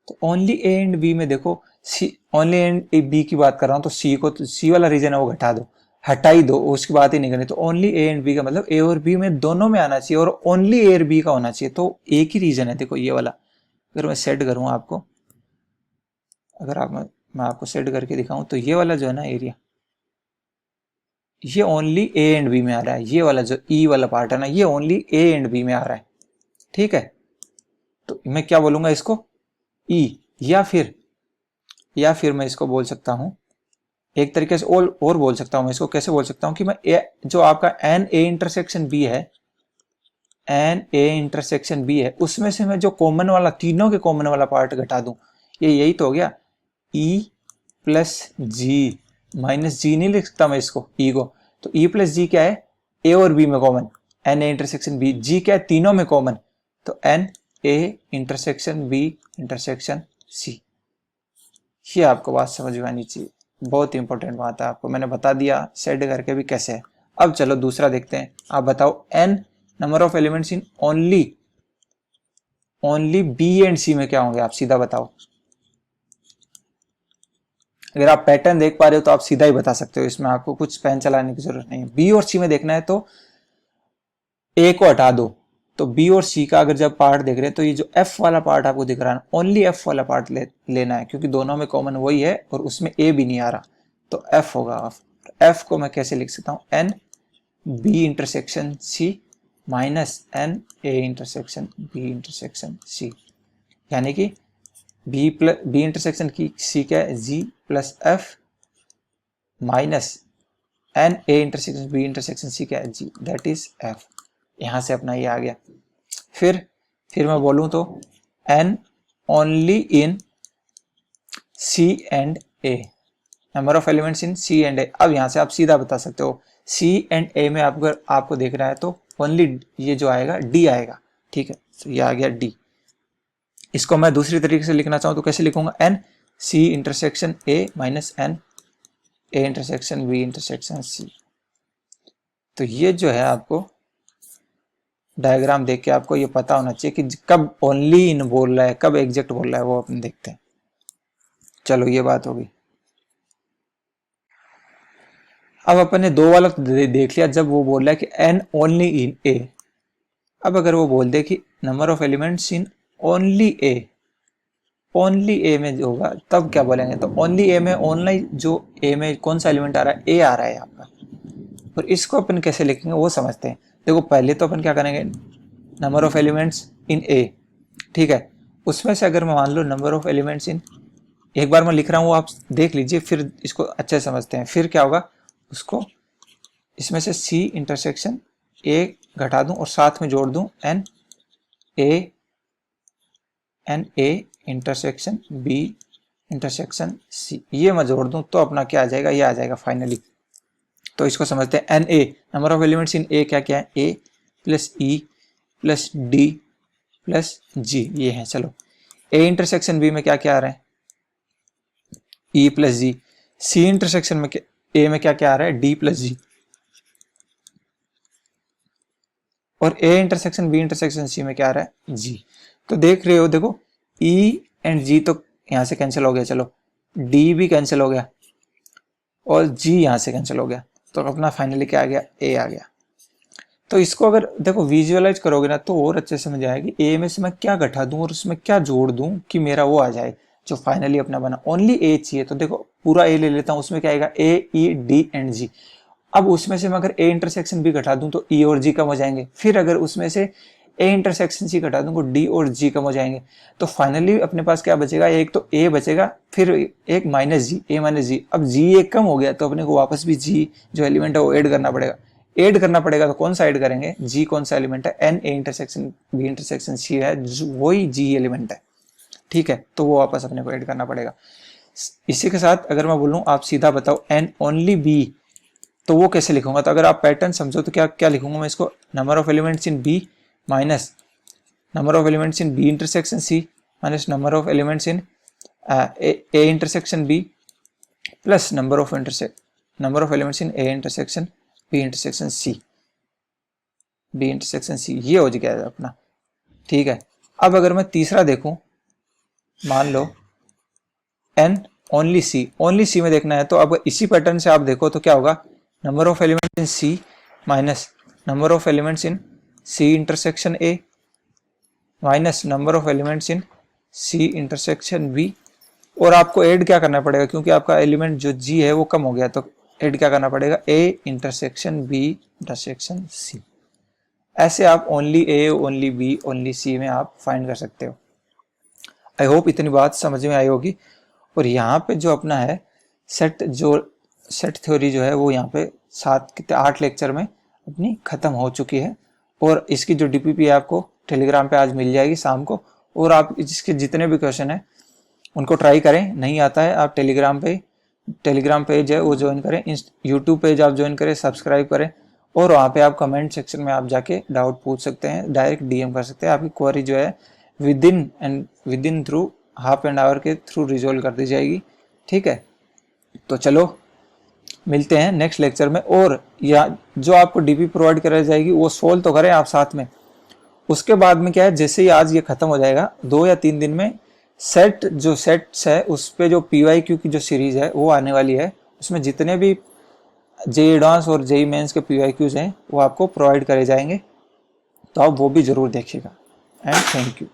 तो ओनली ए एंड बी में देखो, सी ओनली एंड बी की बात कर रहा हूँ, तो सी को, तो सी वाला रीजन है वो घटा दो, हटा ही दो, उसकी बात ही नहीं करनी। तो ओनली ए एंड बी का मतलब ए और बी में दोनों में आना चाहिए, और ओनली ए और बी का होना चाहिए। तो एक ही रीजन है देखो ये वाला। अगर मैं सेट करूँ आपको, अगर आप मैं आपको सेट करके दिखाऊं, तो ये वाला जो है ना एरिया, ये ओनली ए एंड बी में आ रहा है। ये वाला जो ई वाला पार्ट है ना, ये ओनली ए एंड बी में आ रहा है, ठीक है। तो मैं क्या बोलूंगा इसको, ई, या फिर मैं इसको बोल सकता हूं एक तरीके से, और बोल सकता हूं मैं इसको, कैसे बोल सकता हूं कि मैं जो आपका एन ए इंटरसेक्शन बी है, एन ए इंटरसेक्शन बी है, उसमें से मैं जो कॉमन वाला, तीनों के कॉमन वाला पार्ट घटा दूं। ये यही तो हो गया, ई प्लस जी, माइनस जी नहीं लिख सकता मैं इसको, ई को। तो ई प्लस जी क्या है, ए और बी में common, n A intersection B, G क्या है, तीनों में कॉमन, तो n A intersection B intersection C. ये आपको बात समझ में आनी चाहिए, बहुत इंपॉर्टेंट बात है, आपको मैंने बता दिया सेट करके भी कैसे है। अब चलो दूसरा देखते हैं। आप बताओ n number of elements in only B and C में क्या होंगे, आप सीधा बताओ। अगर आप पैटर्न देख पा रहे हो तो आप सीधा ही बता सकते हो, इसमें आपको कुछ पेन चलाने की जरूरत नहीं है। बी और सी में देखना है तो ए को हटा दो, तो बी और सी का अगर जब पार्ट देख रहे हैं, तो ये जो एफ वाला पार्ट आपको दिख रहा है, ओनली एफ वाला पार्ट लेना है, क्योंकि दोनों में कॉमन वही है और उसमें ए भी नहीं आ रहा, तो एफ होगा। एफ को मैं कैसे लिख सकता हूँ, n B intersection C minus n A intersection B intersection C, यानी कि बी इंटरसेक्शन की सी क्या है, G plus F minus n A intersection B intersection C क्या है, जी, दैट इज एफ। यहां से अपना ये आ गया। फिर मैं बोलूं तो n only in C and A, number of elements in C and A. अब यहां से आप सीधा बता सकते हो, सी एंड ए में आपको देख रहा है तो ओनली ये जो आएगा डी आएगा, ठीक है। तो ये आ गया डी। इसको मैं दूसरी तरीके से लिखना चाहूँ तो कैसे लिखूंगा, n C intersection A minus n A intersection B intersection C. तो ये जो है आपको डायग्राम देख के आपको ये पता होना चाहिए कि कब ओनली इन बोल रहा है, कब एग्जैक्ट बोल रहा है, वो अपन देखते हैं। चलो ये बात होगी। अब अपन ने दो वाला देख लिया, जब वो बोल रहा है कि एन ओनली इन ए। अब अगर वो बोल दे कि number of elements in only A में जो होगा तब क्या बोलेंगे, तो ओनली ए में, ओनली जो ए में कौन सा एलिमेंट आ रहा है, ए आ रहा है आपका। और इसको अपन कैसे लिखेंगे वो समझते हैं। देखो पहले तो अपन क्या करेंगे, नंबर ऑफ एलिमेंट्स इन ए, ठीक है, उसमें से अगर मैं मान लो नंबर ऑफ एलिमेंट्स इन, एक बार मैं लिख रहा हूँ आप देख लीजिए, फिर इसको अच्छे समझते हैं। फिर क्या होगा, उसको इसमें से सी इंटरसेक्शन ए घटा दूं और साथ में जोड़ दूं n A intersection B intersection C, ये मैं जोड़ दूं तो अपना क्या आ जाएगा, ये आ जाएगा फाइनली। तो इसको समझते हैं, n A number of elements in A क्या क्या है, A plus E plus D plus G, ये है। चलो ए इंटरसेक्शन बी में क्या क्या आ रहा है, ई प्लस जी। सी इंटरसेक्शन में ए में क्या क्या आ रहा है, डी प्लस जी। और A intersection B intersection C में क्या आ रहा है, जी। तो देख रहे हो, देखो ई एंड जी तो यहां से कैंसिल हो गया, चलो डी भी कैंसिल हो गया और जी यहां से कैंसिल हो गया, तो अपना फाइनली क्या आ गया, ए आ गया। तो इसको अगर देखो विजुअलाइज करोगे ना तो और अच्छे समझ आएगी, ए में से मैं क्या घटा दूं और उसमें क्या जोड़ दूं कि मेरा वो आ जाए जो फाइनली अपना बना। ओनली ए चाहिए, तो देखो पूरा ए ले लेता हूं, उसमें क्या आएगा, ए ई डी एंड जी। अब उसमें से मैं अगर ए इंटरसेक्शन बी घटा दूं तो ई और जी कम हो जाएंगे। फिर अगर उसमें से ए इंटरसेक्शन सी घटा दूंगा डी और जी कम हो जाएंगे। तो फाइनली अपने पास क्या बचेगा, एक तो ए बचेगा, फिर एक माइनस जी, ए माइनस जी। अब जी एक कम हो गया तो अपने को वापस भी जी जो एलिमेंट है वो ऐड करना पड़ेगा। तो कौन सा ऐड करेंगे, जी कौन सा एलिमेंट है, n A intersection B intersection C है, वही जी एलिमेंट है, ठीक है। तो वो वापस अपने को ऐड करना पड़ेगा। इसी के साथ अगर मैं बोलूं आप सीधा बताओ एन ओनली बी, तो वो कैसे लिखूंगा, तो अगर आप पैटर्न समझो तो क्या क्या लिखूंगा मैं इसको, number of elements in B minus number of elements in B intersection C minus number of elements in A intersection B plus number of elements in A intersection B intersection C, ये हो गया अपना, ठीक है। अब अगर मैं तीसरा देखूं मान लो n ओनली सी में देखना है, तो अब इसी पैटर्न से आप देखो तो क्या होगा, number of elements in C minus number of elements in C intersection A minus number of elements in C intersection B, और आपको ऐड क्या करना पड़ेगा, क्योंकि आपका एलिमेंट जो जी है वो कम हो गया, तो ऐड क्या करना पड़ेगा, A intersection B intersection C. ऐसे आप only A, only B, only C में आप फाइंड कर सकते हो। आई होप इतनी बात समझ में आई होगी। और यहाँ पे जो अपना है सेट थ्योरी जो है वो यहाँ पे 8 लेक्चर में अपनी खत्म हो चुकी है, और इसकी जो डीपीपी है आपको टेलीग्राम पे आज मिल जाएगी शाम को, और आप इसके जितने भी क्वेश्चन है उनको ट्राई करें। नहीं आता है आप टेलीग्राम पेज है वो ज्वाइन करें, यूट्यूब पेज आप ज्वाइन करें, सब्सक्राइब करें, और वहाँ पे आप कमेंट सेक्शन में आप जाके डाउट पूछ सकते हैं, डायरेक्ट डीएम कर सकते हैं। आपकी क्वेरी जो है with in through half an hour के थ्रू रिजोल्व कर दी जाएगी। ठीक है, तो चलो मिलते हैं नेक्स्ट लेक्चर में। और या जो आपको डीपी प्रोवाइड कराई जाएगी वो सोल्व तो करें आप साथ में। उसके बाद में क्या है, जैसे ही आज ये खत्म हो जाएगा 2 या 3 दिन में सेट्स है उस पे जो PYQ की जो सीरीज है वो आने वाली है। उसमें जितने भी जेईई एडवांस और जेईई मेंस के PYQs हैं वो आपको प्रोवाइड करे जाएंगे, तो आप वो भी जरूर देखिएगा। And thank you.